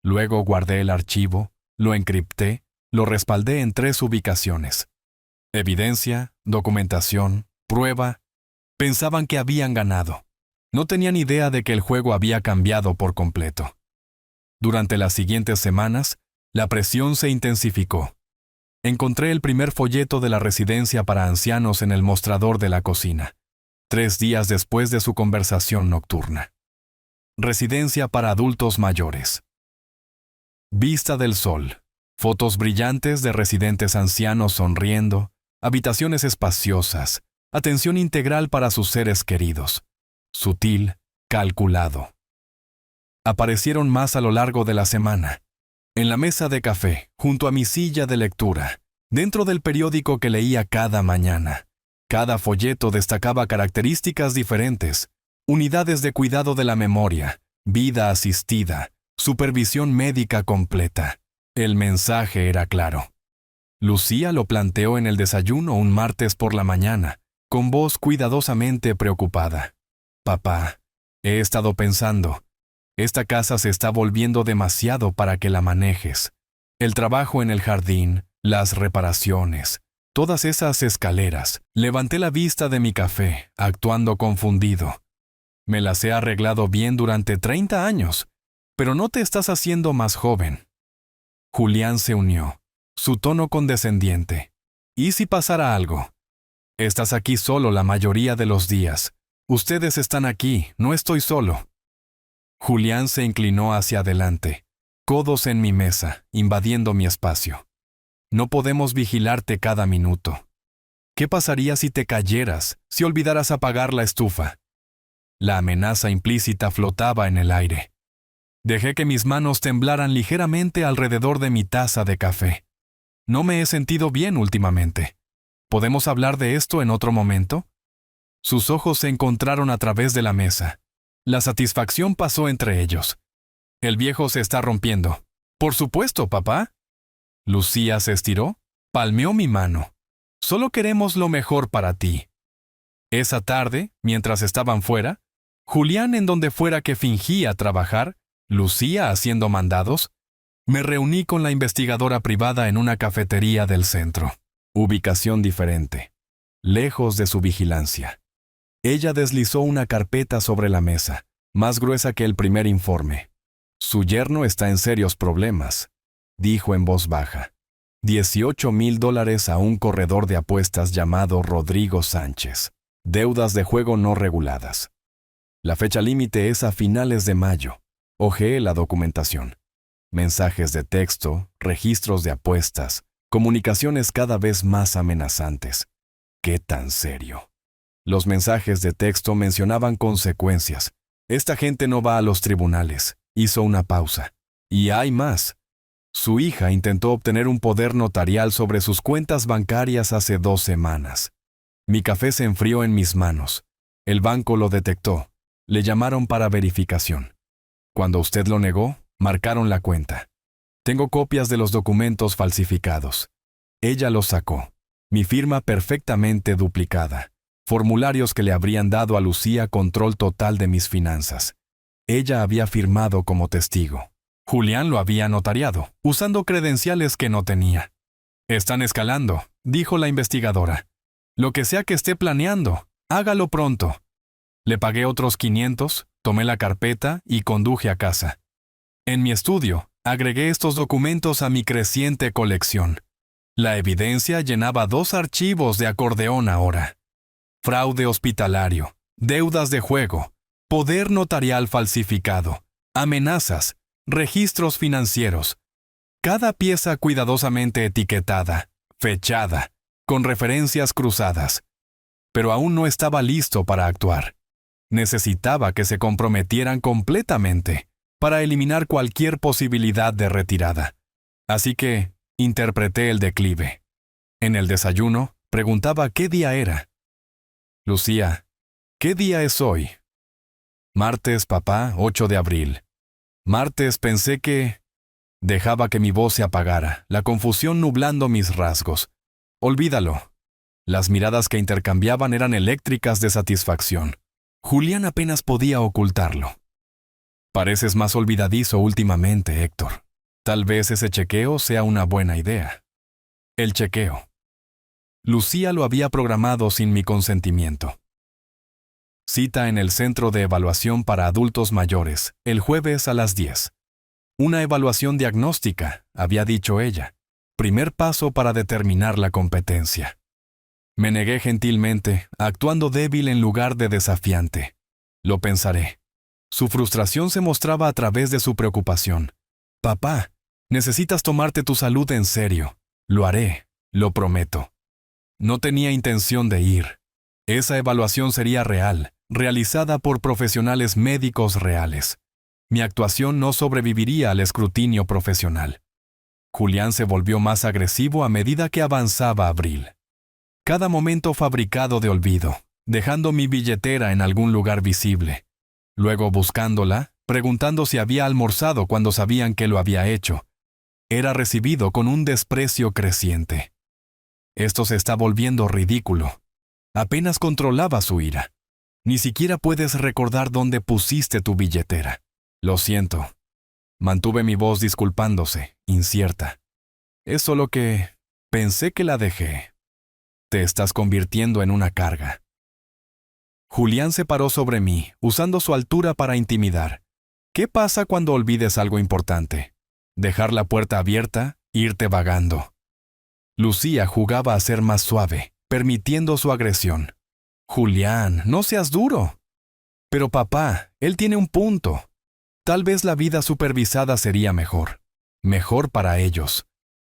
Luego guardé el archivo, lo encripté, lo respaldé en 3 ubicaciones. Evidencia, documentación, prueba. Pensaban que habían ganado. No tenían idea de que el juego había cambiado por completo. Durante las siguientes semanas, la presión se intensificó. Encontré el primer folleto de la residencia para ancianos en el mostrador de la cocina, 3 días después de su conversación nocturna. Residencia para adultos mayores. Vista del Sol. Fotos brillantes de residentes ancianos sonriendo, habitaciones espaciosas, atención integral para sus seres queridos. Sutil, calculado. Aparecieron más a lo largo de la semana. En la mesa de café, junto a mi silla de lectura, dentro del periódico que leía cada mañana. Cada folleto destacaba características diferentes, unidades de cuidado de la memoria, vida asistida, supervisión médica completa. El mensaje era claro. Lucía lo planteó en el desayuno un martes por la mañana, con voz cuidadosamente preocupada. «Papá, he estado pensando, esta casa se está volviendo demasiado para que la manejes. El trabajo en el jardín, las reparaciones, todas esas escaleras. Levanté la vista de mi café, actuando confundido. Me las he arreglado bien durante 30 años, pero no te estás haciendo más joven. Julián se unió, su tono condescendiente. ¿Y si pasara algo? Estás aquí solo la mayoría de los días. Ustedes están aquí, no estoy solo. Julián se inclinó hacia adelante, codos en mi mesa, invadiendo mi espacio. No podemos vigilarte cada minuto. ¿Qué pasaría si te cayeras, si olvidaras apagar la estufa? La amenaza implícita flotaba en el aire. Dejé que mis manos temblaran ligeramente alrededor de mi taza de café. No me he sentido bien últimamente. ¿Podemos hablar de esto en otro momento? Sus ojos se encontraron a través de la mesa. La satisfacción pasó entre ellos. El viejo se está rompiendo. Por supuesto, papá. Lucía se estiró, palmeó mi mano. Solo queremos lo mejor para ti. Esa tarde, mientras estaban fuera, Julián en donde fuera que fingía trabajar, Lucía haciendo mandados, me reuní con la investigadora privada en una cafetería del centro. Ubicación diferente, lejos de su vigilancia. Ella deslizó una carpeta sobre la mesa, más gruesa que el primer informe. Su yerno está en serios problemas, dijo en voz baja. $18,000 a un corredor de apuestas llamado Rodrigo Sánchez. Deudas de juego no reguladas. La fecha límite es a finales de mayo. Hojeé la documentación. Mensajes de texto, registros de apuestas, comunicaciones cada vez más amenazantes. ¿Qué tan serio? Los mensajes de texto mencionaban consecuencias. Esta gente no va a los tribunales. Hizo una pausa. Y hay más. Su hija intentó obtener un poder notarial sobre sus cuentas bancarias hace 2 semanas. Mi café se enfrió en mis manos. El banco lo detectó. Le llamaron para verificación. Cuando usted lo negó, marcaron la cuenta. Tengo copias de los documentos falsificados. Ella los sacó. Mi firma perfectamente duplicada. Formularios que le habrían dado a Lucía control total de mis finanzas. Ella había firmado como testigo. Julián lo había notariado, usando credenciales que no tenía. Están escalando, dijo la investigadora. Lo que sea que esté planeando, hágalo pronto. Le pagué otros 500, tomé la carpeta y conduje a casa. En mi estudio, agregué estos documentos a mi creciente colección. La evidencia llenaba 2 archivos de acordeón ahora. Fraude hospitalario, deudas de juego, poder notarial falsificado, amenazas, registros financieros. Cada pieza cuidadosamente etiquetada, fechada, con referencias cruzadas. Pero aún no estaba listo para actuar. Necesitaba que se comprometieran completamente para eliminar cualquier posibilidad de retirada. Así que interpreté el declive. En el desayuno, preguntaba qué día era. Lucía, ¿qué día es hoy? Martes, papá, 8 de abril. Martes pensé que... Dejaba que mi voz se apagara, la confusión nublando mis rasgos. Olvídalo. Las miradas que intercambiaban eran eléctricas de satisfacción. Julián apenas podía ocultarlo. Pareces más olvidadizo últimamente, Héctor. Tal vez ese chequeo sea una buena idea. El chequeo. Lucía lo había programado sin mi consentimiento. Cita en el Centro de Evaluación para Adultos Mayores, el jueves a las 10. Una evaluación diagnóstica, había dicho ella. Primer paso para determinar la competencia. Me negué gentilmente, actuando débil en lugar de desafiante. Lo pensaré. Su frustración se mostraba a través de su preocupación. Papá, necesitas tomarte tu salud en serio. Lo haré, lo prometo. No tenía intención de ir. Esa evaluación sería real, realizada por profesionales médicos reales. Mi actuación no sobreviviría al escrutinio profesional. Julián se volvió más agresivo a medida que avanzaba abril. Cada momento fabricado de olvido, dejando mi billetera en algún lugar visible. Luego buscándola, preguntando si había almorzado cuando sabían que lo había hecho. Era recibido con un desprecio creciente. Esto se está volviendo ridículo. Apenas controlaba su ira. Ni siquiera puedes recordar dónde pusiste tu billetera. Lo siento. Mantuve mi voz disculpándose, incierta. Es solo que pensé que la dejé. Te estás convirtiendo en una carga. Julián se paró sobre mí, usando su altura para intimidar. ¿Qué pasa cuando olvides algo importante? Dejar la puerta abierta, irte vagando. Lucía jugaba a ser más suave, permitiendo su agresión. Julián, no seas duro. Pero papá, él tiene un punto. Tal vez la vida supervisada sería mejor. Mejor para ellos.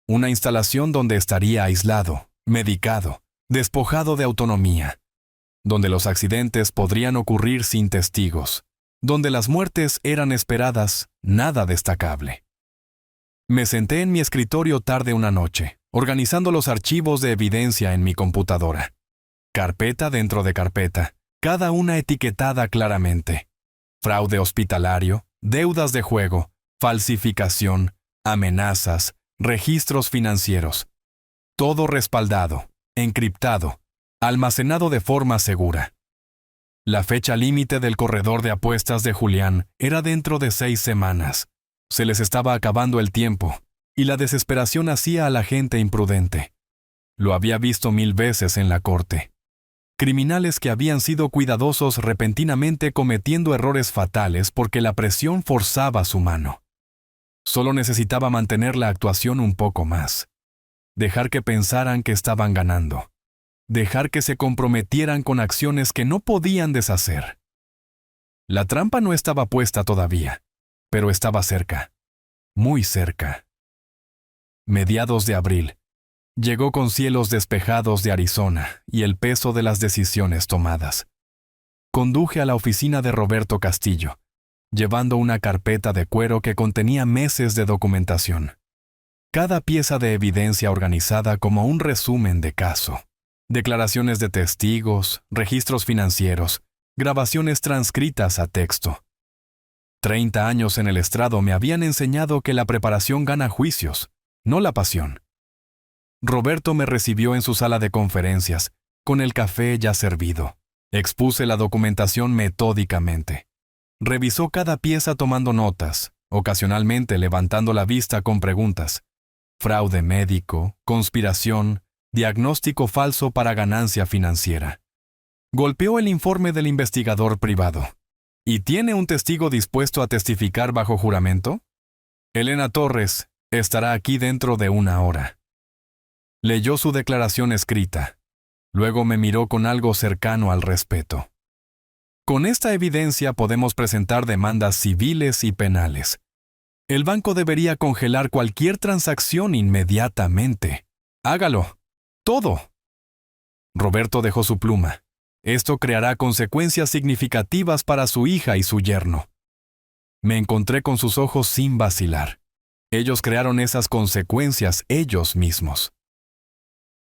Una instalación donde estaría aislado, medicado, despojado de autonomía. Donde los accidentes podrían ocurrir sin testigos. Donde las muertes eran esperadas, nada destacable. Me senté en mi escritorio tarde una noche, organizando los archivos de evidencia en mi computadora. Carpeta dentro de carpeta, cada una etiquetada claramente. Fraude hospitalario, deudas de juego, falsificación, amenazas, registros financieros. Todo respaldado, encriptado, almacenado de forma segura. La fecha límite del corredor de apuestas de Julián era dentro de 6 semanas. Se les estaba acabando el tiempo, y la desesperación hacía a la gente imprudente. Lo había visto 1000 veces en la corte. Criminales que habían sido cuidadosos repentinamente cometiendo errores fatales porque la presión forzaba su mano. Solo necesitaba mantener la actuación un poco más. Dejar que pensaran que estaban ganando. Dejar que se comprometieran con acciones que no podían deshacer. La trampa no estaba puesta todavía, pero estaba cerca, muy cerca. Mediados de abril. Llegó con cielos despejados de Arizona y el peso de las decisiones tomadas. Conduje a la oficina de Roberto Castillo, llevando una carpeta de cuero que contenía meses de documentación. Cada pieza de evidencia organizada como un resumen de caso. Declaraciones de testigos, registros financieros, grabaciones transcritas a texto. 30 años en el estrado me habían enseñado que la preparación gana juicios, no la pasión. Roberto me recibió en su sala de conferencias, con el café ya servido. Expuse la documentación metódicamente. Revisó cada pieza tomando notas, ocasionalmente levantando la vista con preguntas. Fraude médico, conspiración, diagnóstico falso para ganancia financiera. Golpeó el informe del investigador privado. ¿Y tiene un testigo dispuesto a testificar bajo juramento? Elena Torres estará aquí dentro de 1 hora. Leyó su declaración escrita. Luego me miró con algo cercano al respeto. Con esta evidencia podemos presentar demandas civiles y penales. El banco debería congelar cualquier transacción inmediatamente. Hágalo. Todo. Roberto dejó su pluma. Esto creará consecuencias significativas para su hija y su yerno. Me encontré con sus ojos sin vacilar. Ellos crearon esas consecuencias ellos mismos.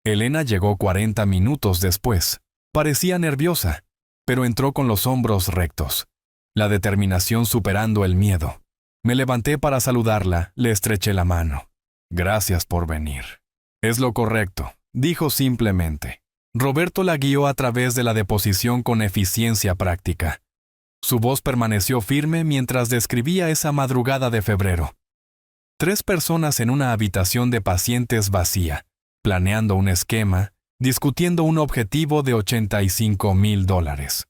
Elena llegó 40 minutos después. Parecía nerviosa, pero entró con los hombros rectos. La determinación superando el miedo. Me levanté para saludarla, le estreché la mano. Gracias por venir. Es lo correcto, dijo simplemente. Roberto la guió a través de la deposición con eficiencia práctica. Su voz permaneció firme mientras describía esa madrugada de febrero. 3 personas en una habitación de pacientes vacía, planeando un esquema, discutiendo un objetivo de $85,000.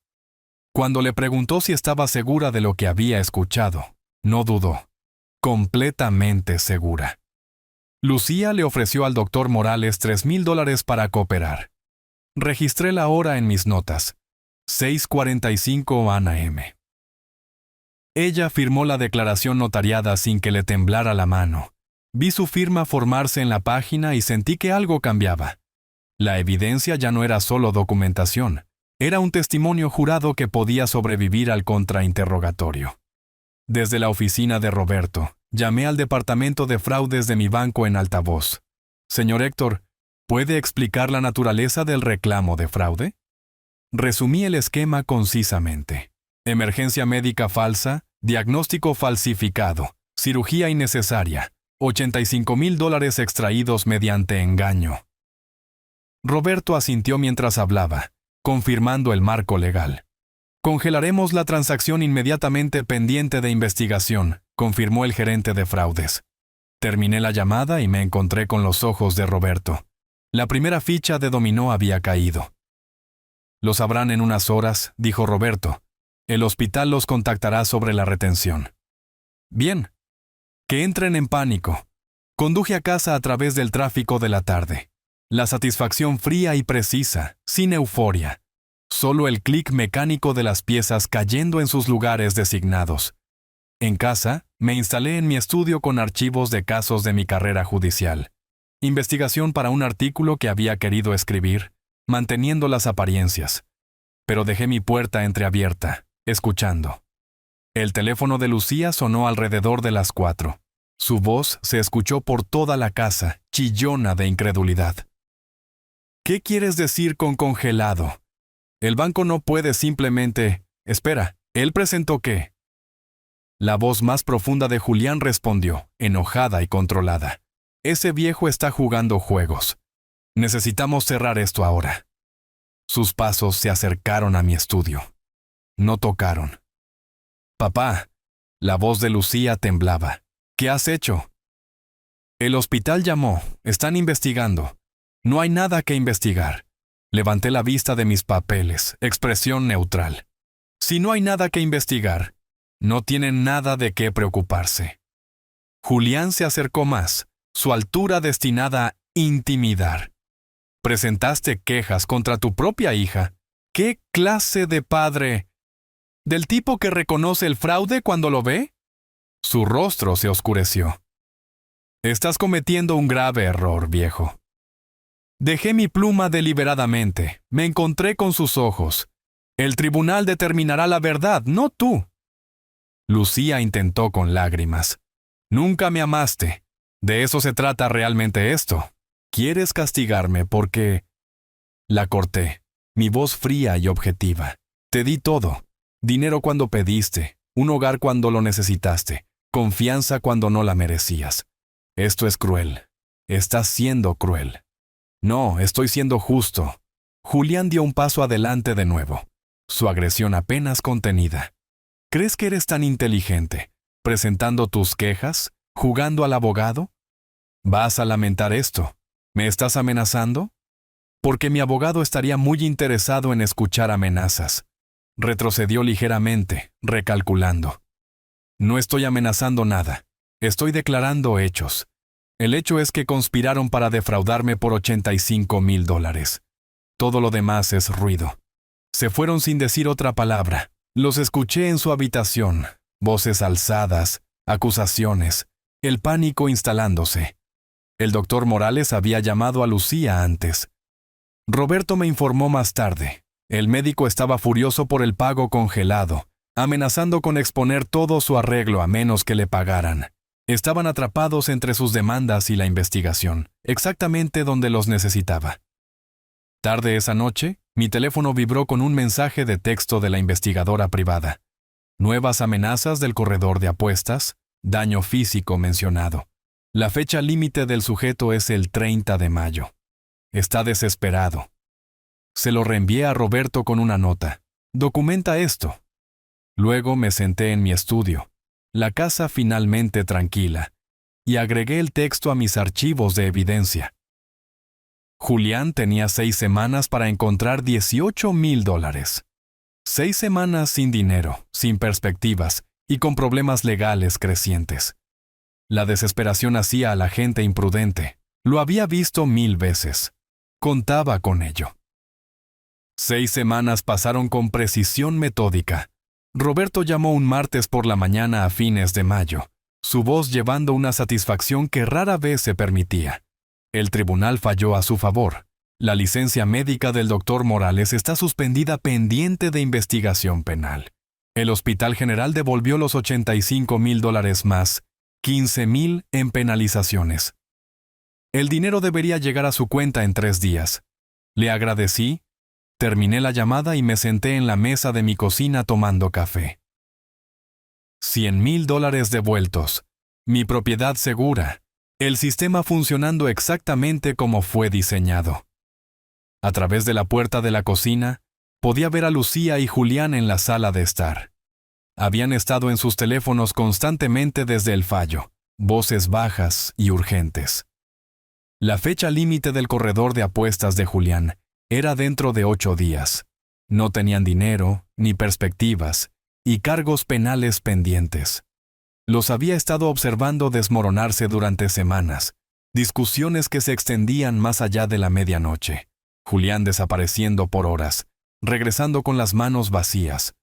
Cuando le preguntó si estaba segura de lo que había escuchado, no dudó. Completamente segura. Lucía le ofreció al doctor Morales $3,000 para cooperar. Registré la hora en mis notas. 6:45 a.m. Ella firmó la declaración notariada sin que le temblara la mano. Vi su firma formarse en la página y sentí que algo cambiaba. La evidencia ya no era solo documentación. Era un testimonio jurado que podía sobrevivir al contrainterrogatorio. Desde la oficina de Roberto, llamé al departamento de fraudes de mi banco en altavoz. Señor Héctor, ¿puede explicar la naturaleza del reclamo de fraude? Resumí el esquema concisamente. Emergencia médica falsa, diagnóstico falsificado, cirugía innecesaria, $85,000 extraídos mediante engaño. Roberto asintió mientras hablaba, confirmando el marco legal. Congelaremos la transacción inmediatamente pendiente de investigación, confirmó el gerente de fraudes. Terminé la llamada y me encontré con los ojos de Roberto. La primera ficha de dominó había caído. Lo sabrán en unas horas, dijo Roberto. El hospital los contactará sobre la retención. Bien. Que entren en pánico. Conduje a casa a través del tráfico de la tarde. La satisfacción fría y precisa, sin euforia. Solo el clic mecánico de las piezas cayendo en sus lugares designados. En casa, me instalé en mi estudio con archivos de casos de mi carrera judicial. Investigación para un artículo que había querido escribir, manteniendo las apariencias. Pero dejé mi puerta entreabierta, escuchando. El teléfono de Lucía sonó alrededor de las 4. Su voz se escuchó por toda la casa, chillona de incredulidad. ¿Qué quieres decir con congelado? El banco no puede simplemente... Espera, ¿él presentó qué? La voz más profunda de Julián respondió, enojada y controlada. Ese viejo está jugando juegos. Necesitamos cerrar esto ahora. Sus pasos se acercaron a mi estudio. No tocaron. Papá, la voz de Lucía temblaba. ¿Qué has hecho? El hospital llamó. Están investigando. No hay nada que investigar. Levanté la vista de mis papeles, expresión neutral. Si no hay nada que investigar, no tienen nada de qué preocuparse. Julián se acercó más, su altura destinada a intimidar. ¿Presentaste quejas contra tu propia hija? ¿Qué clase de padre? ¿Del tipo que reconoce el fraude cuando lo ve? Su rostro se oscureció. Estás cometiendo un grave error, viejo. Dejé mi pluma deliberadamente. Me encontré con sus ojos. El tribunal determinará la verdad, no tú. Lucía intentó con lágrimas. Nunca me amaste. De eso se trata realmente esto. ¿Quieres castigarme porque...? La corté, mi voz fría y objetiva. Te di todo. Dinero cuando pediste, un hogar cuando lo necesitaste, confianza cuando no la merecías. Esto es cruel. Estás siendo cruel. No, estoy siendo justo. Julián dio un paso adelante de nuevo, su agresión apenas contenida. ¿Crees que eres tan inteligente, presentando tus quejas, jugando al abogado? ¿Vas a lamentar esto? ¿Me estás amenazando? Porque mi abogado estaría muy interesado en escuchar amenazas. Retrocedió ligeramente, recalculando. No estoy amenazando nada. Estoy declarando hechos. El hecho es que conspiraron para defraudarme por $85,000. Todo lo demás es ruido. Se fueron sin decir otra palabra. Los escuché en su habitación. Voces alzadas, acusaciones, el pánico instalándose. El doctor Morales había llamado a Lucía antes. Roberto me informó más tarde. El médico estaba furioso por el pago congelado, amenazando con exponer todo su arreglo a menos que le pagaran. Estaban atrapados entre sus demandas y la investigación, exactamente donde los necesitaba. Tarde esa noche, mi teléfono vibró con un mensaje de texto de la investigadora privada. Nuevas amenazas del corredor de apuestas, daño físico mencionado. La fecha límite del sujeto es el 30 de mayo. Está desesperado. Se lo reenvié a Roberto con una nota. Documenta esto. Luego me senté en mi estudio, la casa finalmente tranquila, y agregué el texto a mis archivos de evidencia. Julián tenía 6 semanas para encontrar $18,000. 6 semanas sin dinero, sin perspectivas y con problemas legales crecientes. La desesperación hacía a la gente imprudente. Lo había visto 1000 veces. Contaba con ello. 6 semanas pasaron con precisión metódica. Roberto llamó un martes por la mañana a fines de mayo, su voz llevando una satisfacción que rara vez se permitía. El tribunal falló a su favor. La licencia médica del doctor Morales está suspendida pendiente de investigación penal. El Hospital General devolvió los $85,000 más, 15,000 en penalizaciones. El dinero debería llegar a su cuenta en 3 días. Le agradecí, terminé la llamada y me senté en la mesa de mi cocina tomando café. $100,000 devueltos. Mi propiedad segura. El sistema funcionando exactamente como fue diseñado. A través de la puerta de la cocina, podía ver a Lucía y Julián en la sala de estar. Habían estado en sus teléfonos constantemente desde el fallo, Voces bajas y urgentes. La fecha límite del corredor de apuestas de Julián era dentro de 8 días. No tenían dinero, ni perspectivas, y cargos penales pendientes. Los había estado observando desmoronarse durante semanas, discusiones que se extendían más allá de la medianoche. Julián desapareciendo por horas, regresando con las manos vacías.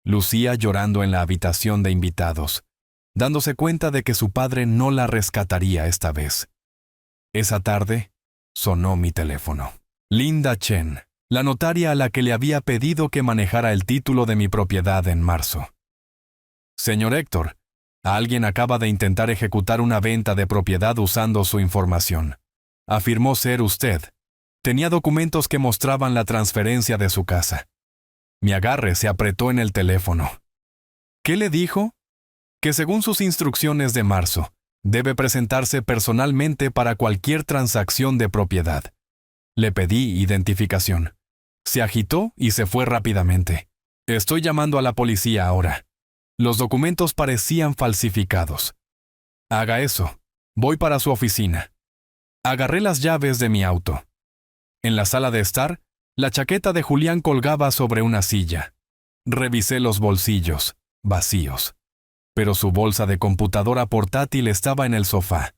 Lucía llorando en la habitación de invitados, dándose cuenta de que su padre no la rescataría esta vez. Esa tarde, sonó mi teléfono. Linda Chen, la notaria a la que le había pedido que manejara el título de mi propiedad en marzo. Señor Héctor, alguien acaba de intentar ejecutar una venta de propiedad usando su información. Afirmó ser usted. Tenía documentos que mostraban la transferencia de su casa. Mi agarre se apretó en el teléfono. ¿Qué le dijo? Que según sus instrucciones de marzo, debe presentarse personalmente para cualquier transacción de propiedad. Le pedí identificación. Se agitó y se fue rápidamente. Estoy llamando a la policía ahora. Los documentos parecían falsificados. Haga eso. Voy para su oficina. Agarré las llaves de mi auto. En la sala de estar, la chaqueta de Julián colgaba sobre una silla. Revisé los bolsillos, vacíos. Pero su bolsa de computadora portátil estaba en el sofá.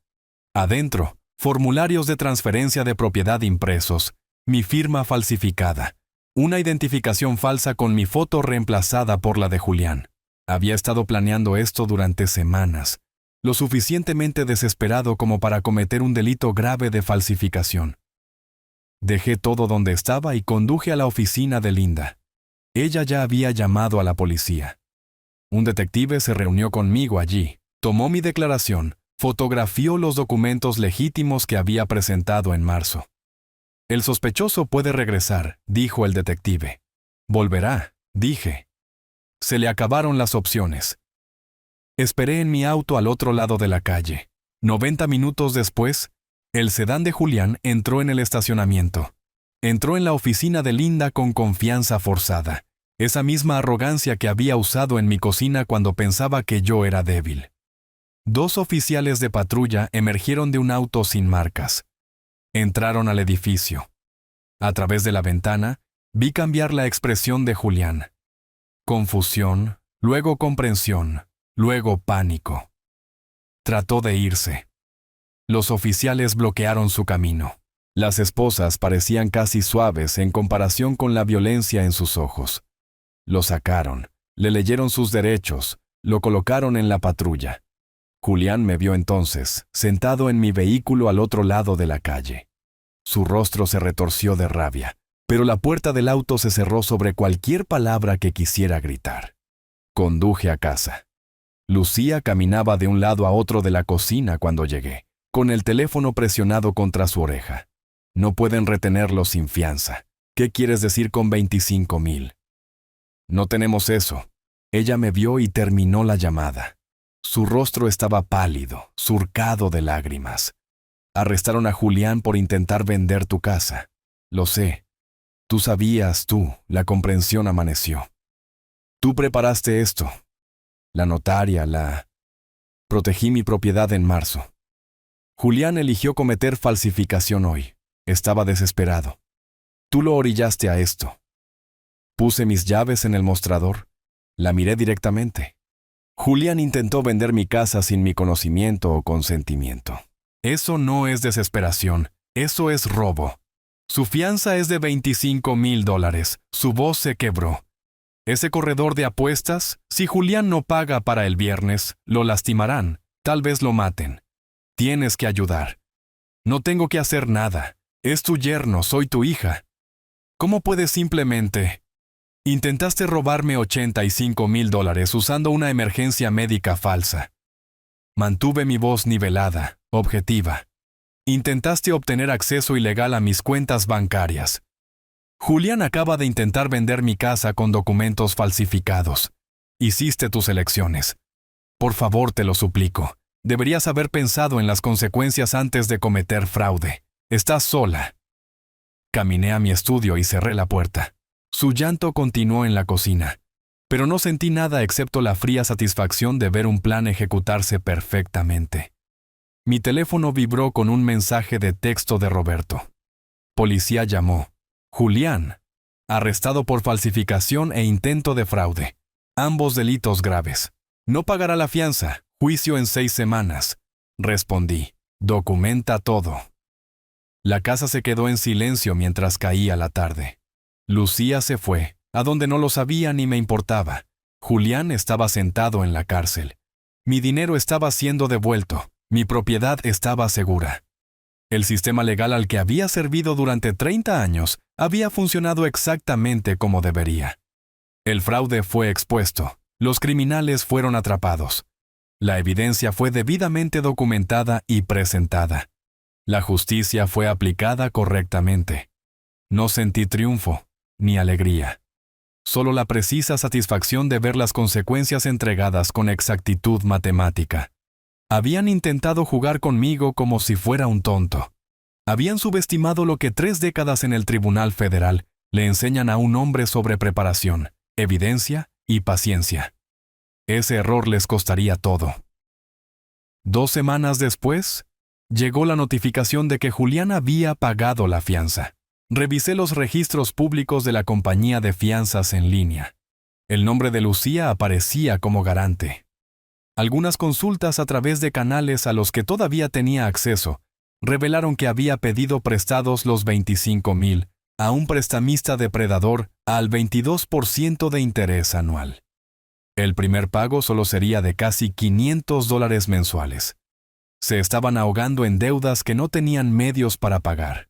Adentro, formularios de transferencia de propiedad impresos, mi firma falsificada, una identificación falsa con mi foto reemplazada por la de Julián. Había estado planeando esto durante semanas, lo suficientemente desesperado como para cometer un delito grave de falsificación. Dejé todo donde estaba y conduje a la oficina de Linda. Ella ya había llamado a la policía. Un detective se reunió conmigo allí, tomó mi declaración, fotografió los documentos legítimos que había presentado en marzo. El sospechoso puede regresar, dijo el detective. Volverá, dije. Se le acabaron las opciones. Esperé en mi auto al otro lado de la calle. 90 minutos después, el sedán de Julián entró en el estacionamiento. Entró en la oficina de Linda con confianza forzada. Esa misma arrogancia que había usado en mi cocina cuando pensaba que yo era débil. 2 oficiales de patrulla emergieron de un auto sin marcas. Entraron al edificio. A través de la ventana, vi cambiar la expresión de Julián. Confusión, luego comprensión, luego pánico. Trató de irse. Los oficiales bloquearon su camino. Las esposas parecían casi suaves en comparación con la violencia en sus ojos. Lo sacaron, le leyeron sus derechos, lo colocaron en la patrulla. Julián me vio entonces, sentado en mi vehículo al otro lado de la calle. Su rostro se retorció de rabia, pero la puerta del auto se cerró sobre cualquier palabra que quisiera gritar. Conduje a casa. Lucía caminaba de un lado a otro de la cocina cuando llegué, con el teléfono presionado contra su oreja. No pueden retenerlo sin fianza. ¿Qué quieres decir con 25,000? No tenemos eso. Ella me vio y terminó la llamada. Su rostro estaba pálido, surcado de lágrimas. Arrestaron a Julián por intentar vender tu casa. Lo sé. Tú sabías, la comprensión amaneció. Tú preparaste esto. La notaria, Protegí mi propiedad en marzo. Julián eligió cometer falsificación hoy. Estaba desesperado. Tú lo orillaste a esto. Puse mis llaves en el mostrador. La miré directamente. Julián intentó vender mi casa sin mi conocimiento o consentimiento. Eso no es desesperación, eso es robo. Su fianza es de $25,000. Su voz se quebró. Ese corredor de apuestas, si Julián no paga para el viernes, lo lastimarán, tal vez lo maten. Tienes que ayudar. No tengo que hacer nada. Es tu yerno, soy tu hija. ¿Cómo puedes simplemente... Intentaste robarme $85,000 usando una emergencia médica falsa. Mantuve mi voz nivelada, objetiva. Intentaste obtener acceso ilegal a mis cuentas bancarias. Julián acaba de intentar vender mi casa con documentos falsificados. Hiciste tus elecciones. Por favor, te lo suplico. Deberías haber pensado en las consecuencias antes de cometer fraude. Estás sola. Caminé a mi estudio y cerré la puerta. Su llanto continuó en la cocina, pero no sentí nada excepto la fría satisfacción de ver un plan ejecutarse perfectamente. Mi teléfono vibró con un mensaje de texto de Roberto. Policía llamó. Julián, arrestado por falsificación e intento de fraude. Ambos delitos graves. No pagará la fianza. Juicio en 6 semanas. Respondí. Documenta todo. La casa se quedó en silencio mientras caía la tarde. Lucía se fue, a donde no lo sabía ni me importaba. Julián estaba sentado en la cárcel. Mi dinero estaba siendo devuelto. Mi propiedad estaba segura. El sistema legal al que había servido durante 30 años había funcionado exactamente como debería. El fraude fue expuesto. Los criminales fueron atrapados. La evidencia fue debidamente documentada y presentada. La justicia fue aplicada correctamente. No sentí triunfo, ni alegría. Solo la precisa satisfacción de ver las consecuencias entregadas con exactitud matemática. Habían intentado jugar conmigo como si fuera un tonto. Habían subestimado lo que 3 décadas en el Tribunal Federal le enseñan a un hombre sobre preparación, evidencia y paciencia. Ese error les costaría todo. 2 semanas después, llegó la notificación de que Julián había pagado la fianza. Revisé los registros públicos de la compañía de fianzas en línea. El nombre de Lucía aparecía como garante. Algunas consultas a través de canales a los que todavía tenía acceso revelaron que había pedido prestados los 25,000 a un prestamista depredador al 22% de interés anual. El primer pago solo sería de casi $500 mensuales. Se estaban ahogando en deudas que no tenían medios para pagar.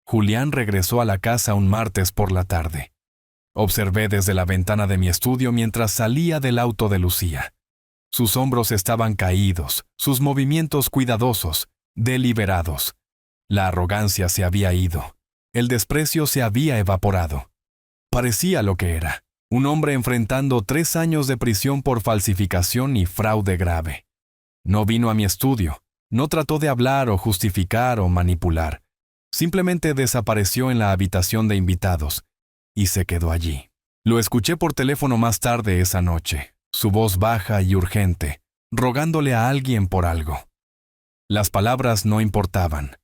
Julián regresó a la casa un martes por la tarde. Observé desde la ventana de mi estudio mientras salía del auto de Lucía. Sus hombros estaban caídos, sus movimientos cuidadosos, deliberados. La arrogancia se había ido. El desprecio se había evaporado. Parecía lo que era, un hombre enfrentando 3 años de prisión por falsificación y fraude grave. No vino a mi estudio, no trató de hablar o justificar o manipular. Simplemente desapareció en la habitación de invitados y se quedó allí. Lo escuché por teléfono más tarde esa noche. Su voz baja y urgente, rogándole a alguien por algo. Las palabras no importaban.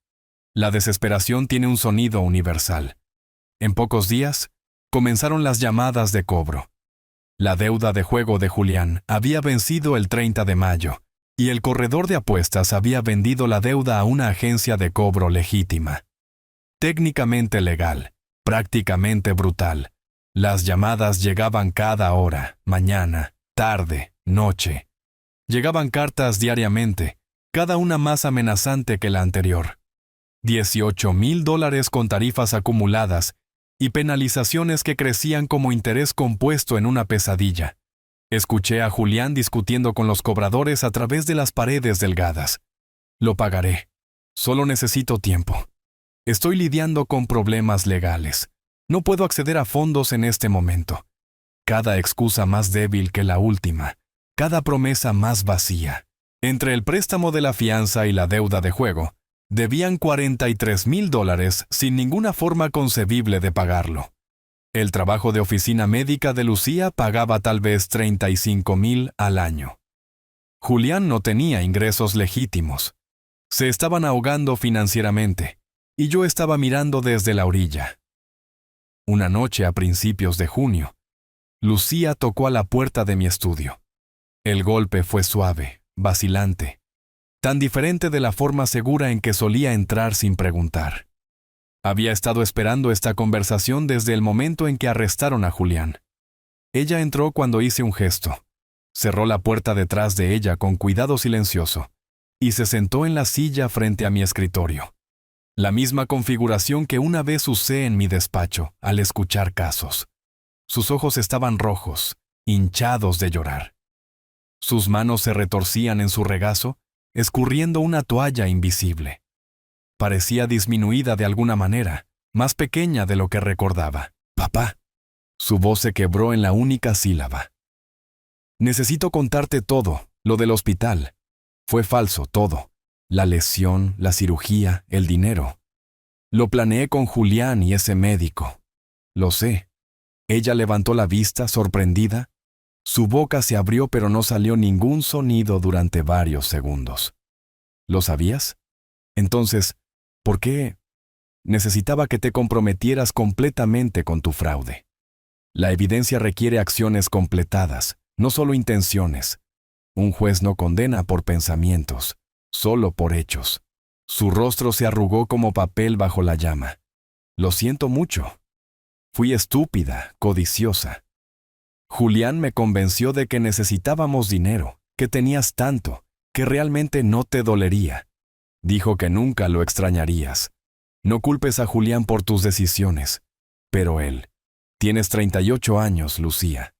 La desesperación tiene un sonido universal. En pocos días, comenzaron las llamadas de cobro. La deuda de juego de Julián había vencido el 30 de mayo, y el corredor de apuestas había vendido la deuda a una agencia de cobro legítima. Técnicamente legal, prácticamente brutal. Las llamadas llegaban cada hora, mañana, tarde, noche. Llegaban cartas diariamente, cada una más amenazante que la anterior. $18,000 con tarifas acumuladas y penalizaciones que crecían como interés compuesto en una pesadilla. Escuché a Julián discutiendo con los cobradores a través de las paredes delgadas. Lo pagaré. Solo necesito tiempo. Estoy lidiando con problemas legales. No puedo acceder a fondos en este momento. Cada excusa más débil que la última, cada promesa más vacía. Entre el préstamo de la fianza y la deuda de juego, debían $43,000 sin ninguna forma concebible de pagarlo. El trabajo de oficina médica de Lucía pagaba tal vez $35,000 al año. Julián no tenía ingresos legítimos. Se estaban ahogando financieramente, y yo estaba mirando desde la orilla. Una noche a principios de junio, Lucía tocó a la puerta de mi estudio. El golpe fue suave, vacilante, tan diferente de la forma segura en que solía entrar sin preguntar. Había estado esperando esta conversación desde el momento en que arrestaron a Julián. Ella entró cuando hice un gesto. Cerró la puerta detrás de ella con cuidado silencioso y se sentó en la silla frente a mi escritorio. La misma configuración que una vez usé en mi despacho al escuchar casos. Sus ojos estaban rojos, hinchados de llorar. Sus manos se retorcían en su regazo, escurriendo una toalla invisible. Parecía disminuida de alguna manera, más pequeña de lo que recordaba. «Papá». Su voz se quebró en la única sílaba. «Necesito contarte todo, lo del hospital. Fue falso todo. La lesión, la cirugía, el dinero. Lo planeé con Julián y ese médico. Lo sé». Ella levantó la vista, sorprendida. Su boca se abrió pero no salió ningún sonido durante varios segundos. ¿Lo sabías? Entonces, ¿por qué? Necesitaba que te comprometieras completamente con tu fraude. La evidencia requiere acciones completadas, no solo intenciones. Un juez no condena por pensamientos, solo por hechos. Su rostro se arrugó como papel bajo la llama. Lo siento mucho. Fui estúpida, codiciosa. Julián me convenció de que necesitábamos dinero, que tenías tanto, que realmente no te dolería. Dijo que nunca lo extrañarías. No culpes a Julián por tus decisiones, pero él. Tienes 38 años, Lucía.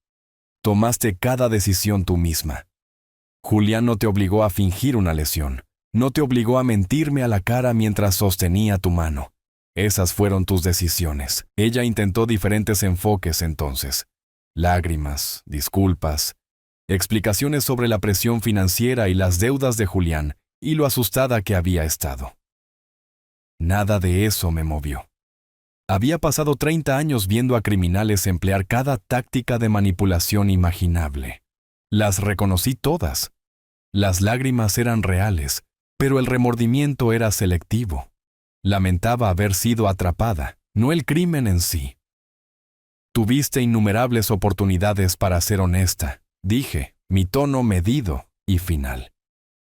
Tomaste cada decisión tú misma. Julián no te obligó a fingir una lesión. No te obligó a mentirme a la cara mientras sostenía tu mano. Esas fueron tus decisiones. Ella intentó diferentes enfoques entonces. Lágrimas, disculpas, explicaciones sobre la presión financiera y las deudas de Julián y lo asustada que había estado. Nada de eso me movió. Había pasado 30 años viendo a criminales emplear cada táctica de manipulación imaginable. Las reconocí todas. Las lágrimas eran reales, pero el remordimiento era selectivo. Lamentaba haber sido atrapada, no el crimen en sí. Tuviste innumerables oportunidades para ser honesta, dije, mi tono medido y final.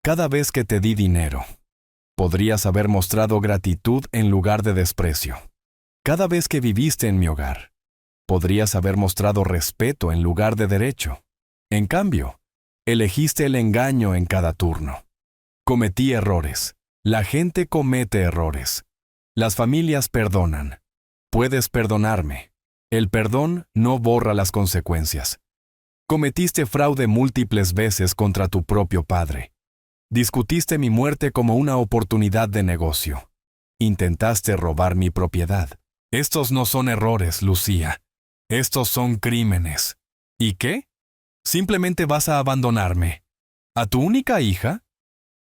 Cada vez que te di dinero, podrías haber mostrado gratitud en lugar de desprecio. Cada vez que viviste en mi hogar, podrías haber mostrado respeto en lugar de derecho. En cambio, elegiste el engaño en cada turno. Cometí errores. La gente comete errores. Las familias perdonan. Puedes perdonarme. El perdón no borra las consecuencias. Cometiste fraude múltiples veces contra tu propio padre. Discutiste mi muerte como una oportunidad de negocio. Intentaste robar mi propiedad. Estos no son errores, Lucía. Estos son crímenes. ¿Y qué? ¿Simplemente vas a abandonarme? ¿A tu única hija?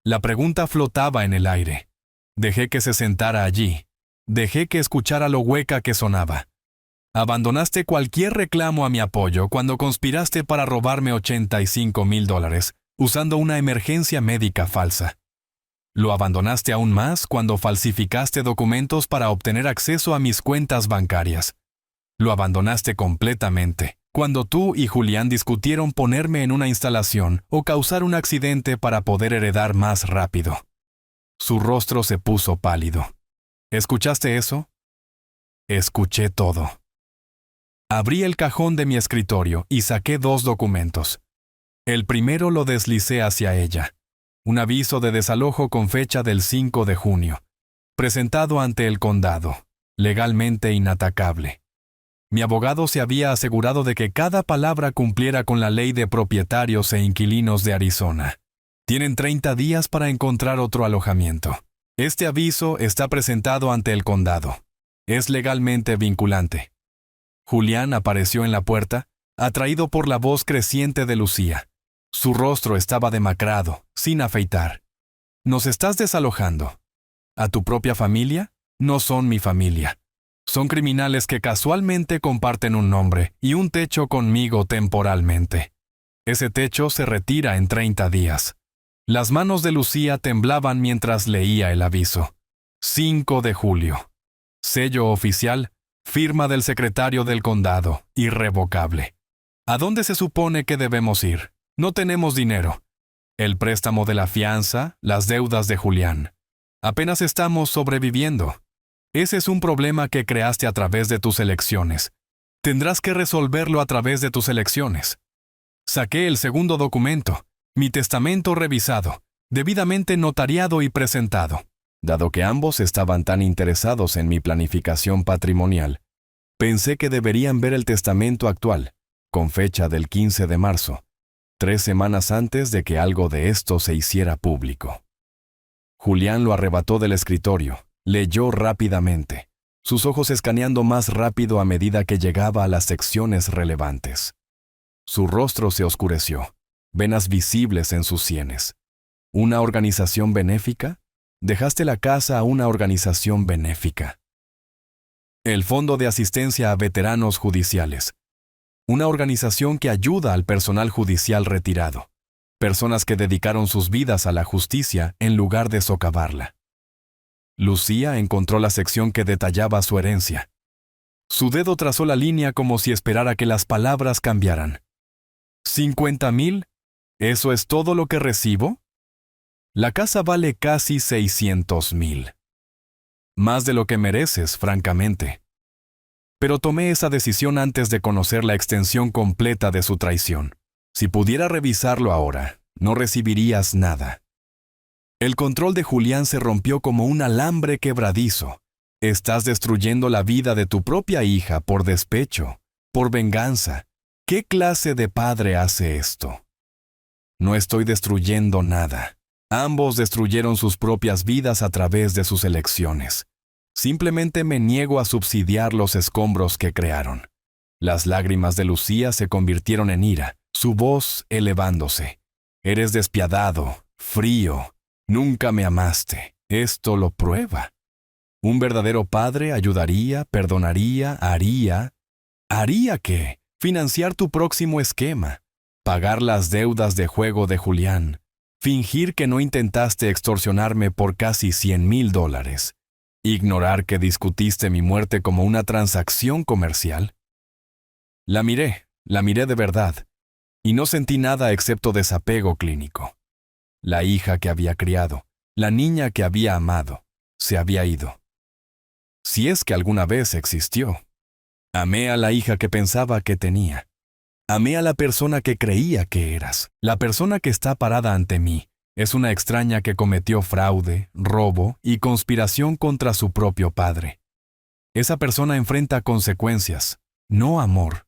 La pregunta flotaba en el aire. Dejé que se sentara allí. Dejé que escuchara lo hueca que sonaba. Abandonaste cualquier reclamo a mi apoyo cuando conspiraste para robarme $85,000 usando una emergencia médica falsa. Lo abandonaste aún más cuando falsificaste documentos para obtener acceso a mis cuentas bancarias. Lo abandonaste completamente cuando tú y Julián discutieron ponerme en una instalación o causar un accidente para poder heredar más rápido. Su rostro se puso pálido. ¿Escuchaste eso? Escuché todo. Abrí el cajón de mi escritorio y saqué 2 documentos. El primero lo deslicé hacia ella. Un aviso de desalojo con fecha del 5 de junio, presentado ante el condado, legalmente inatacable. Mi abogado se había asegurado de que cada palabra cumpliera con la ley de propietarios e inquilinos de Arizona. Tienen 30 días para encontrar otro alojamiento. Este aviso está presentado ante el condado. Es legalmente vinculante. Julián apareció en la puerta, atraído por la voz creciente de Lucía. Su rostro estaba demacrado, sin afeitar. ¿Nos estás desalojando? ¿A tu propia familia? No son mi familia. Son criminales que casualmente comparten un nombre y un techo conmigo temporalmente. Ese techo se retira en 30 días. Las manos de Lucía temblaban mientras leía el aviso. 5 de julio. Sello oficial, firma del secretario del condado, irrevocable. ¿A dónde se supone que debemos ir? No tenemos dinero. El préstamo de la fianza, las deudas de Julián. Apenas estamos sobreviviendo. Ese es un problema que creaste a través de tus elecciones. Tendrás que resolverlo a través de tus elecciones. Saqué el segundo documento, mi testamento revisado, debidamente notariado y presentado. Dado que ambos estaban tan interesados en mi planificación patrimonial, pensé que deberían ver el testamento actual, con fecha del 15 de marzo, 3 semanas antes de que algo de esto se hiciera público. Julián lo arrebató del escritorio, leyó rápidamente, sus ojos escaneando más rápido a medida que llegaba a las secciones relevantes. Su rostro se oscureció, venas visibles en sus sienes. ¿Una organización benéfica? Dejaste la casa a una organización benéfica. El Fondo de Asistencia a Veteranos Judiciales. Una organización que ayuda al personal judicial retirado. personas que dedicaron sus vidas a la justicia en lugar de socavarla. Lucía encontró la sección que detallaba su herencia. Su dedo trazó la línea como si esperara que las palabras cambiaran. ¿50,000? ¿Eso es todo lo que recibo? La casa vale casi 600,000. Más de lo que mereces, francamente. Pero tomé esa decisión antes de conocer la extensión completa de su traición. Si pudiera revisarlo ahora, no recibirías nada. El control de Julián se rompió como un alambre quebradizo. Estás destruyendo la vida de tu propia hija por despecho, por venganza. ¿Qué clase de padre hace esto? No estoy destruyendo nada. Ambos destruyeron sus propias vidas a través de sus elecciones. Simplemente me niego a subsidiar los escombros que crearon. Las lágrimas de Lucía se convirtieron en ira, su voz elevándose. Eres despiadado, frío, nunca me amaste. Esto lo prueba. Un verdadero padre ayudaría, perdonaría, haría... ¿Haría qué? Financiar tu próximo esquema, pagar las deudas de juego de Julián, fingir que no intentaste extorsionarme por casi $100,000, ignorar que discutiste mi muerte como una transacción comercial. La miré de verdad, y no sentí nada excepto desapego clínico. La hija que había criado, la niña que había amado, se había ido. Si es que alguna vez existió. Amé a la hija que pensaba que tenía. Amé a la persona que creía que eras. La persona que está parada ante mí es una extraña que cometió fraude, robo y conspiración contra su propio padre. Esa persona enfrenta consecuencias, no amor.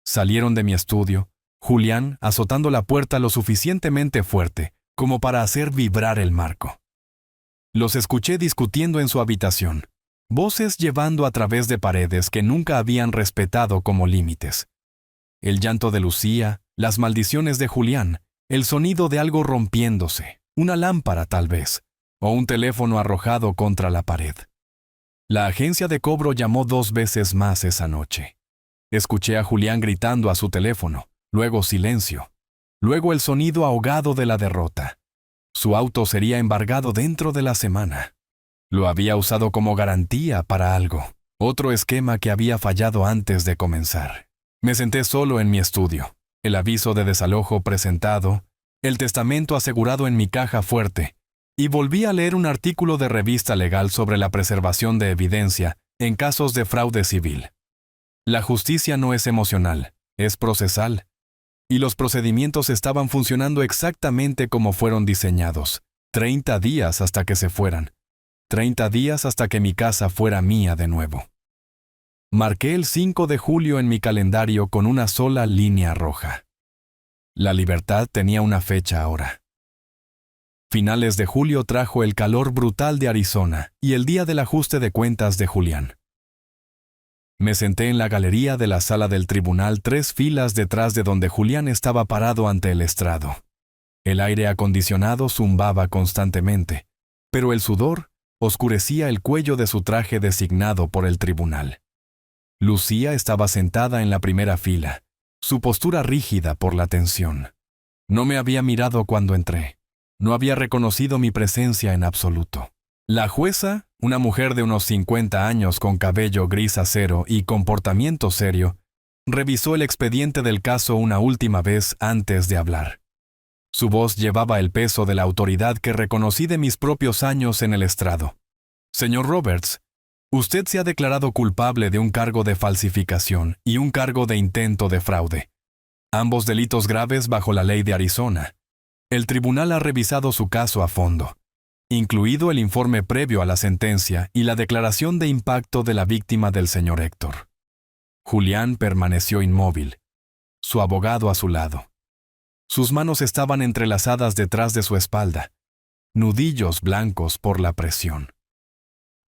Salieron de mi estudio, Julián azotando la puerta lo suficientemente fuerte como para hacer vibrar el marco. Los escuché discutiendo en su habitación, voces llevando a través de paredes que nunca habían respetado como límites. El llanto de Lucía, las maldiciones de Julián, el sonido de algo rompiéndose, una lámpara tal vez, o un teléfono arrojado contra la pared. La agencia de cobro llamó 2 veces más esa noche. Escuché a Julián gritando a su teléfono, luego silencio, luego el sonido ahogado de la derrota. Su auto sería embargado dentro de la semana. Lo había usado como garantía para algo, otro esquema que había fallado antes de comenzar. Me senté solo en mi estudio, el aviso de desalojo presentado, el testamento asegurado en mi caja fuerte, y volví a leer un artículo de revista legal sobre la preservación de evidencia en casos de fraude civil. La justicia no es emocional, es procesal, y los procedimientos estaban funcionando exactamente como fueron diseñados. 30 días hasta que se fueran. 30 días hasta que mi casa fuera mía de nuevo. Marqué el 5 de julio en mi calendario con una sola línea roja. La libertad tenía una fecha ahora. Finales de julio trajo el calor brutal de Arizona y el día del ajuste de cuentas de Julián. Me senté en la galería de la sala del tribunal 3 filas detrás de donde Julián estaba parado ante el estrado. El aire acondicionado zumbaba constantemente, pero el sudor oscurecía el cuello de su traje designado por el tribunal. Lucía estaba sentada en la primera fila, su postura rígida por la tensión. No me había mirado cuando entré. No había reconocido mi presencia en absoluto. La jueza, una mujer de unos 50 años con cabello gris acero y comportamiento serio, revisó el expediente del caso una última vez antes de hablar. Su voz llevaba el peso de la autoridad que reconocí de mis propios años en el estrado. Señor Roberts, usted se ha declarado culpable de un cargo de falsificación y un cargo de intento de fraude. Ambos delitos graves bajo la ley de Arizona. El tribunal ha revisado su caso a fondo, incluido el informe previo a la sentencia y la declaración de impacto de la víctima del señor Héctor. Julián permaneció inmóvil, su abogado a su lado. Sus manos estaban entrelazadas detrás de su espalda, nudillos blancos por la presión.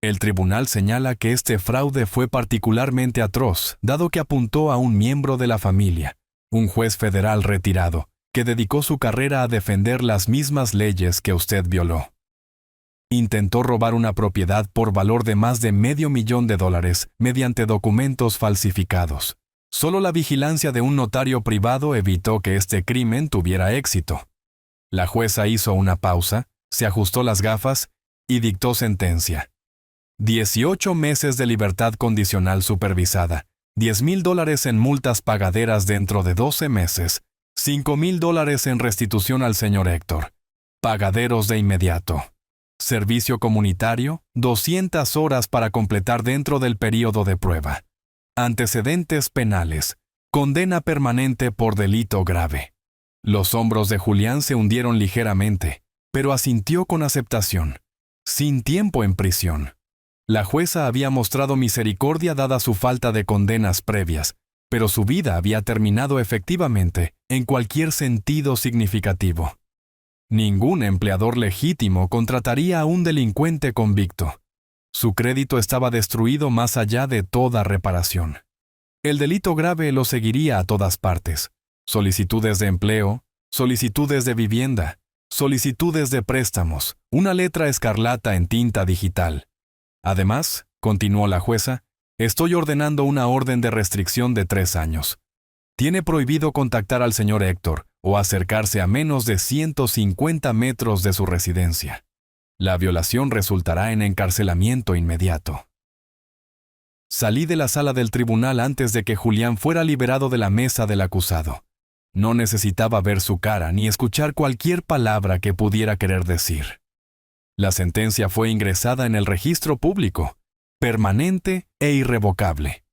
El tribunal señala que este fraude fue particularmente atroz, dado que apuntó a un miembro de la familia, un juez federal retirado, que dedicó su carrera a defender las mismas leyes que usted violó. Intentó robar una propiedad por valor de más de $500,000 mediante documentos falsificados. Solo la vigilancia de un notario privado evitó que este crimen tuviera éxito. La jueza hizo una pausa, se ajustó las gafas y dictó sentencia. 18 meses de libertad condicional supervisada, $10,000 en multas pagaderas dentro de 12 meses, $5,000 en restitución al señor Héctor. Pagaderos de inmediato. Servicio comunitario, 200 horas para completar dentro del período de prueba. Antecedentes penales. Condena permanente por delito grave. Los hombros de Julián se hundieron ligeramente, pero asintió con aceptación. Sin tiempo en prisión. La jueza había mostrado misericordia dada su falta de condenas previas, pero su vida había terminado efectivamente, en cualquier sentido significativo. Ningún empleador legítimo contrataría a un delincuente convicto. Su crédito estaba destruido más allá de toda reparación. El delito grave lo seguiría a todas partes. Solicitudes de empleo, solicitudes de vivienda, solicitudes de préstamos, una letra escarlata en tinta digital. Además, continuó la jueza, estoy ordenando una orden de restricción de 3 años. Tiene prohibido contactar al señor Héctor o acercarse a menos de 150 metros de su residencia. La violación resultará en encarcelamiento inmediato. Salí de la sala del tribunal antes de que Julián fuera liberado de la mesa del acusado. No necesitaba ver su cara ni escuchar cualquier palabra que pudiera querer decir. La sentencia fue ingresada en el registro público, permanente e irrevocable.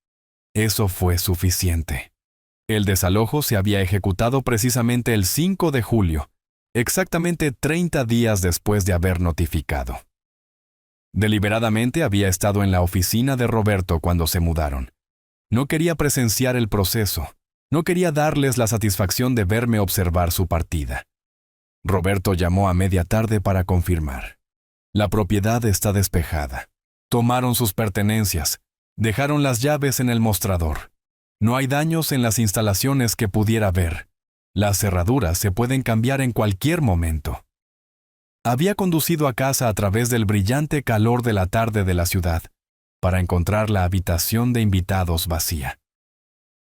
Eso fue suficiente. El desalojo se había ejecutado precisamente el 5 de julio, exactamente 30 días después de haber notificado. Deliberadamente había estado en la oficina de Roberto cuando se mudaron. No quería presenciar el proceso, no quería darles la satisfacción de verme observar su partida. Roberto llamó a media tarde para confirmar. La propiedad está despejada. Tomaron sus pertenencias, dejaron las llaves en el mostrador. No hay daños en las instalaciones que pudiera ver. Las cerraduras se pueden cambiar en cualquier momento. Había conducido a casa a través del brillante calor de la tarde de la ciudad, para encontrar la habitación de invitados vacía.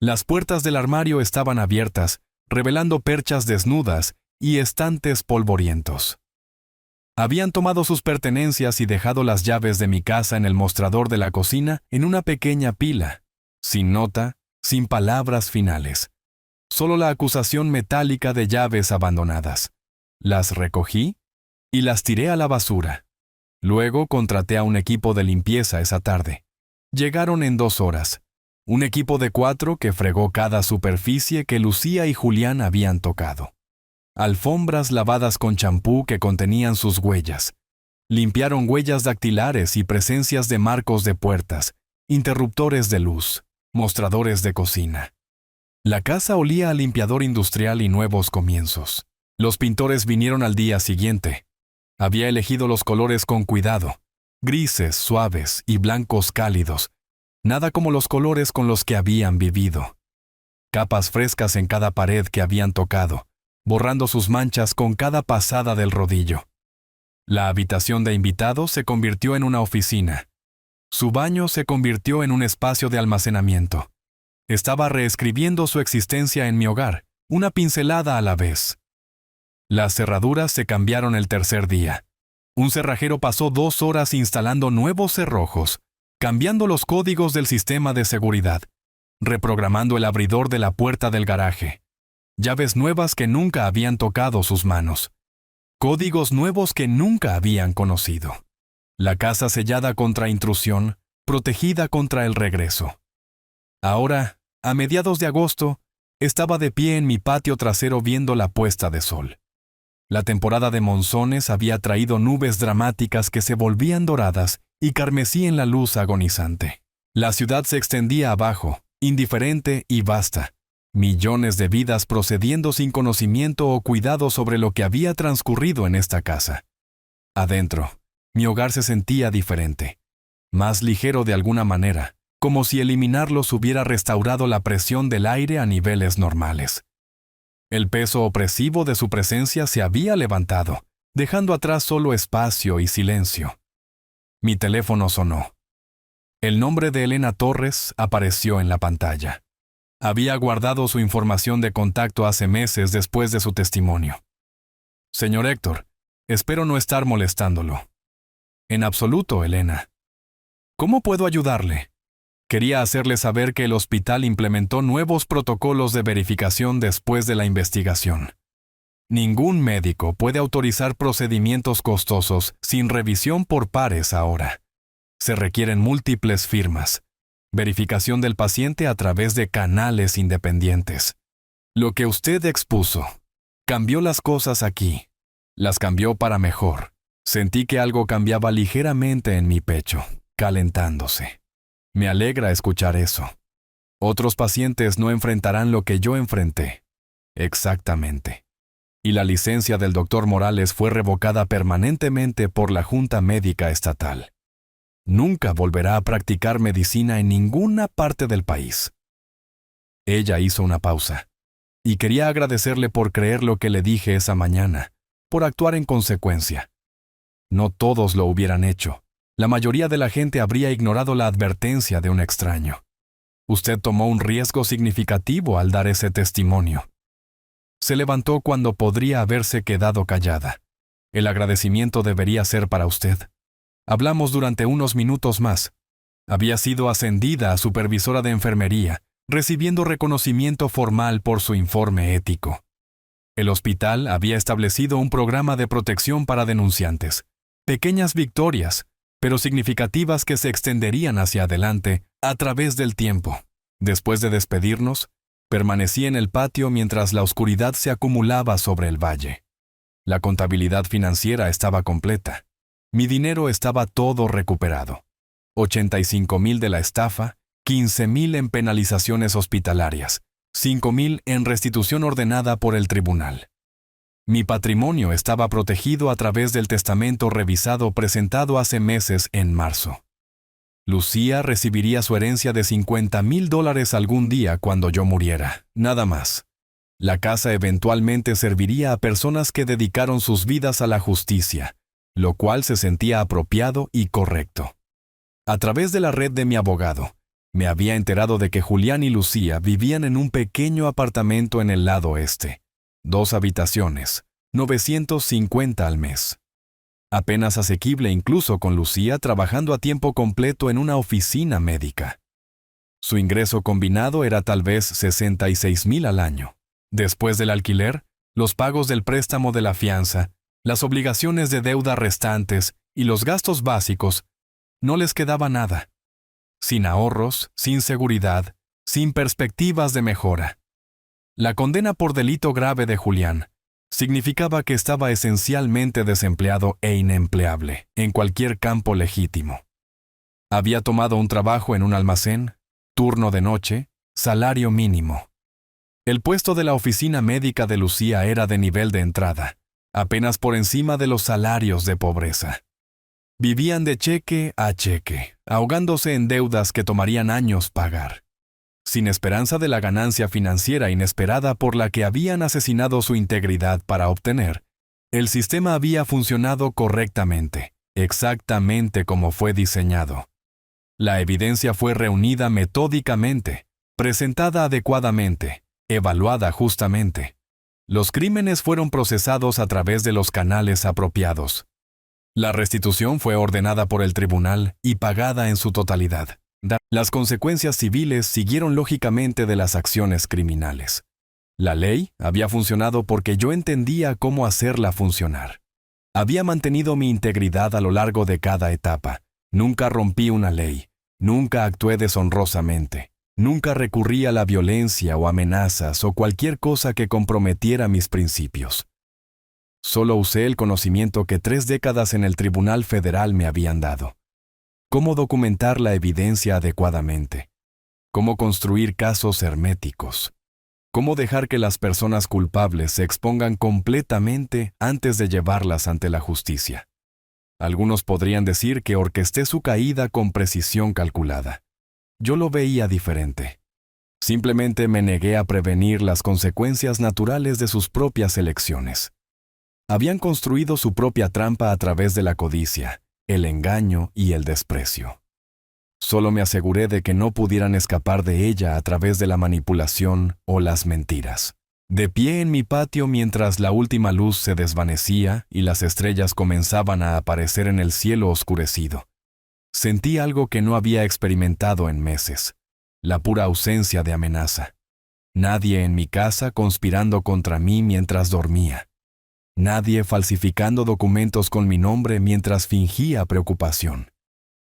Las puertas del armario estaban abiertas, revelando perchas desnudas y estantes polvorientos. Habían tomado sus pertenencias y dejado las llaves de mi casa en el mostrador de la cocina en una pequeña pila, sin nota, sin palabras finales. Solo la acusación metálica de llaves abandonadas. Las recogí y las tiré a la basura. Luego contraté a un equipo de limpieza esa tarde. Llegaron en 2 horas. Un equipo de 4 que fregó cada superficie que Lucía y Julián habían tocado. Alfombras lavadas con champú que contenían sus huellas. Limpiaron huellas dactilares y presencias de marcos de puertas, interruptores de luz, mostradores de cocina. La casa olía a limpiador industrial y nuevos comienzos. Los pintores vinieron al día siguiente. Había elegido los colores con cuidado, grises, suaves y blancos cálidos, nada como los colores con los que habían vivido. Capas frescas en cada pared que habían tocado, borrando sus manchas con cada pasada del rodillo. La habitación de invitados se convirtió en una oficina. Su baño se convirtió en un espacio de almacenamiento. Estaba reescribiendo su existencia en mi hogar, una pincelada a la vez. Las cerraduras se cambiaron el tercer día. Un cerrajero pasó 2 horas instalando nuevos cerrojos, cambiando los códigos del sistema de seguridad, reprogramando el abridor de la puerta del garaje. Llaves nuevas que nunca habían tocado sus manos. Códigos nuevos que nunca habían conocido. La casa sellada contra intrusión, protegida contra el regreso. Ahora, a mediados de agosto, estaba de pie en mi patio trasero viendo la puesta de sol. La temporada de monzones había traído nubes dramáticas que se volvían doradas y carmesí en la luz agonizante. La ciudad se extendía abajo, indiferente y vasta. Millones de vidas procediendo sin conocimiento o cuidado sobre lo que había transcurrido en esta casa. Adentro, mi hogar se sentía diferente, más ligero de alguna manera, como si eliminarlos hubiera restaurado la presión del aire a niveles normales. El peso opresivo de su presencia se había levantado, dejando atrás solo espacio y silencio. Mi teléfono sonó. El nombre de Elena Torres apareció en la pantalla. Había guardado su información de contacto hace meses después de su testimonio. Señor Héctor, espero no estar molestándolo. En absoluto, Elena. ¿Cómo puedo ayudarle? Quería hacerle saber que el hospital implementó nuevos protocolos de verificación después de la investigación. Ningún médico puede autorizar procedimientos costosos sin revisión por pares ahora. Se requieren múltiples firmas. Verificación del paciente a través de canales independientes. Lo que usted expuso cambió las cosas aquí. Las cambió para mejor. Sentí que algo cambiaba ligeramente en mi pecho, calentándose. Me alegra escuchar eso. Otros pacientes no enfrentarán lo que yo enfrenté. Exactamente. Y la licencia del Dr. Morales fue revocada permanentemente por la Junta Médica Estatal. Nunca volverá a practicar medicina en ninguna parte del país. Ella hizo una pausa, y quería agradecerle por creer lo que le dije esa mañana, por actuar en consecuencia. No todos lo hubieran hecho. La mayoría de la gente habría ignorado la advertencia de un extraño. Usted tomó un riesgo significativo al dar ese testimonio. Se levantó cuando podría haberse quedado callada. El agradecimiento debería ser para usted. Hablamos durante unos minutos más. Había sido ascendida a supervisora de enfermería, recibiendo reconocimiento formal por su informe ético. El hospital había establecido un programa de protección para denunciantes. Pequeñas victorias, pero significativas que se extenderían hacia adelante a través del tiempo. Después de despedirnos, permanecí en el patio mientras la oscuridad se acumulaba sobre el valle. La contabilidad financiera estaba completa. Mi dinero estaba todo recuperado. 85,000 de la estafa, 15,000 en penalizaciones hospitalarias, 5,000 en restitución ordenada por el tribunal. Mi patrimonio estaba protegido a través del testamento revisado presentado hace meses en marzo. Lucía recibiría su herencia de $50,000 algún día cuando yo muriera, nada más. La casa eventualmente serviría a personas que dedicaron sus vidas a la justicia, lo cual se sentía apropiado y correcto. A través de la red de mi abogado, me había enterado de que Julián y Lucía vivían en un pequeño apartamento en el lado este. 2 habitaciones, 950 al mes. Apenas asequible incluso con Lucía trabajando a tiempo completo en una oficina médica. Su ingreso combinado era tal vez 66,000 al año. Después del alquiler, los pagos del préstamo de la fianza, las obligaciones de deuda restantes y los gastos básicos, no les quedaba nada. Sin ahorros, sin seguridad, sin perspectivas de mejora. La condena por delito grave de Julián significaba que estaba esencialmente desempleado e inempleable en cualquier campo legítimo. Había tomado un trabajo en un almacén, turno de noche, salario mínimo. El puesto de la oficina médica de Lucía era de nivel de entrada, apenas por encima de los salarios de pobreza. Vivían de cheque a cheque, ahogándose en deudas que tomarían años pagar. Sin esperanza de la ganancia financiera inesperada por la que habían asesinado su integridad para obtener, el sistema había funcionado correctamente, exactamente como fue diseñado. La evidencia fue reunida metódicamente, presentada adecuadamente, evaluada justamente. Los crímenes fueron procesados a través de los canales apropiados. La restitución fue ordenada por el tribunal y pagada en su totalidad. Las consecuencias civiles siguieron lógicamente de las acciones criminales. La ley había funcionado porque yo entendía cómo hacerla funcionar. Había mantenido mi integridad a lo largo de cada etapa. Nunca rompí una ley. Nunca actué deshonrosamente. Nunca recurrí a la violencia o amenazas o cualquier cosa que comprometiera mis principios. Solo usé el conocimiento que 3 décadas en el Tribunal Federal me habían dado. Cómo documentar la evidencia adecuadamente. Cómo construir casos herméticos. Cómo dejar que las personas culpables se expongan completamente antes de llevarlas ante la justicia. Algunos podrían decir que orquesté su caída con precisión calculada. Yo lo veía diferente. Simplemente me negué a prevenir las consecuencias naturales de sus propias elecciones. Habían construido su propia trampa a través de la codicia, el engaño y el desprecio. Solo me aseguré de que no pudieran escapar de ella a través de la manipulación o las mentiras. De pie en mi patio mientras la última luz se desvanecía y las estrellas comenzaban a aparecer en el cielo oscurecido, sentí algo que no había experimentado en meses: la pura ausencia de amenaza. Nadie en mi casa conspirando contra mí mientras dormía. Nadie falsificando documentos con mi nombre mientras fingía preocupación.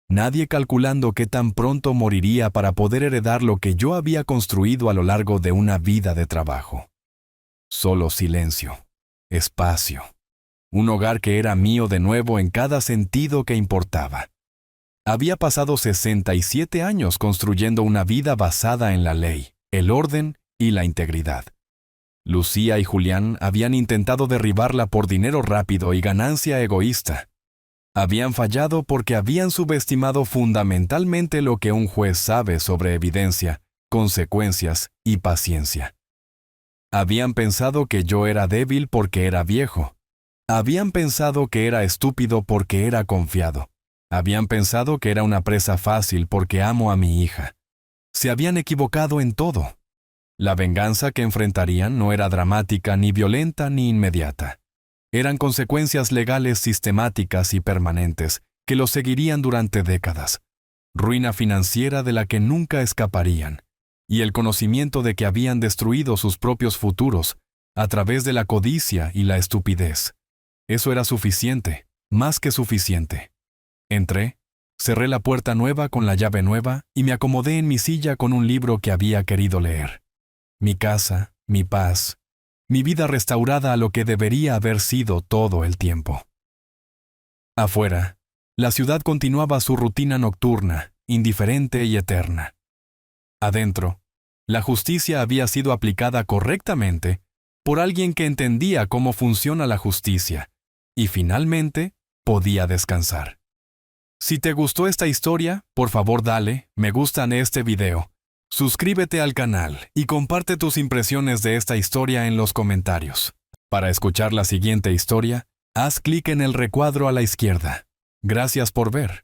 Nadie calculando qué tan pronto moriría para poder heredar lo que yo había construido a lo largo de una vida de trabajo. Solo silencio, espacio, un hogar que era mío de nuevo en cada sentido que importaba. Había pasado 67 años construyendo una vida basada en la ley, el orden y la integridad. Lucía y Julián habían intentado derribarla por dinero rápido y ganancia egoísta. Habían fallado porque habían subestimado fundamentalmente lo que un juez sabe sobre evidencia, consecuencias y paciencia. Habían pensado que yo era débil porque era viejo. Habían pensado que era estúpido porque era confiado. Habían pensado que era una presa fácil porque amo a mi hija. Se habían equivocado en todo. La venganza que enfrentarían no era dramática, ni violenta, ni inmediata. Eran consecuencias legales sistemáticas y permanentes que los seguirían durante décadas. Ruina financiera de la que nunca escaparían. Y el conocimiento de que habían destruido sus propios futuros a través de la codicia y la estupidez. Eso era suficiente, más que suficiente. Entré, cerré la puerta nueva con la llave nueva y me acomodé en mi silla con un libro que había querido leer. Mi casa, mi paz, mi vida restaurada a lo que debería haber sido todo el tiempo. Afuera, la ciudad continuaba su rutina nocturna, indiferente y eterna. Adentro, la justicia había sido aplicada correctamente por alguien que entendía cómo funciona la justicia y finalmente podía descansar. Si te gustó esta historia, por favor dale me gusta en este video, suscríbete al canal y comparte tus impresiones de esta historia en los comentarios. Para escuchar la siguiente historia, haz clic en el recuadro a la izquierda. Gracias por ver.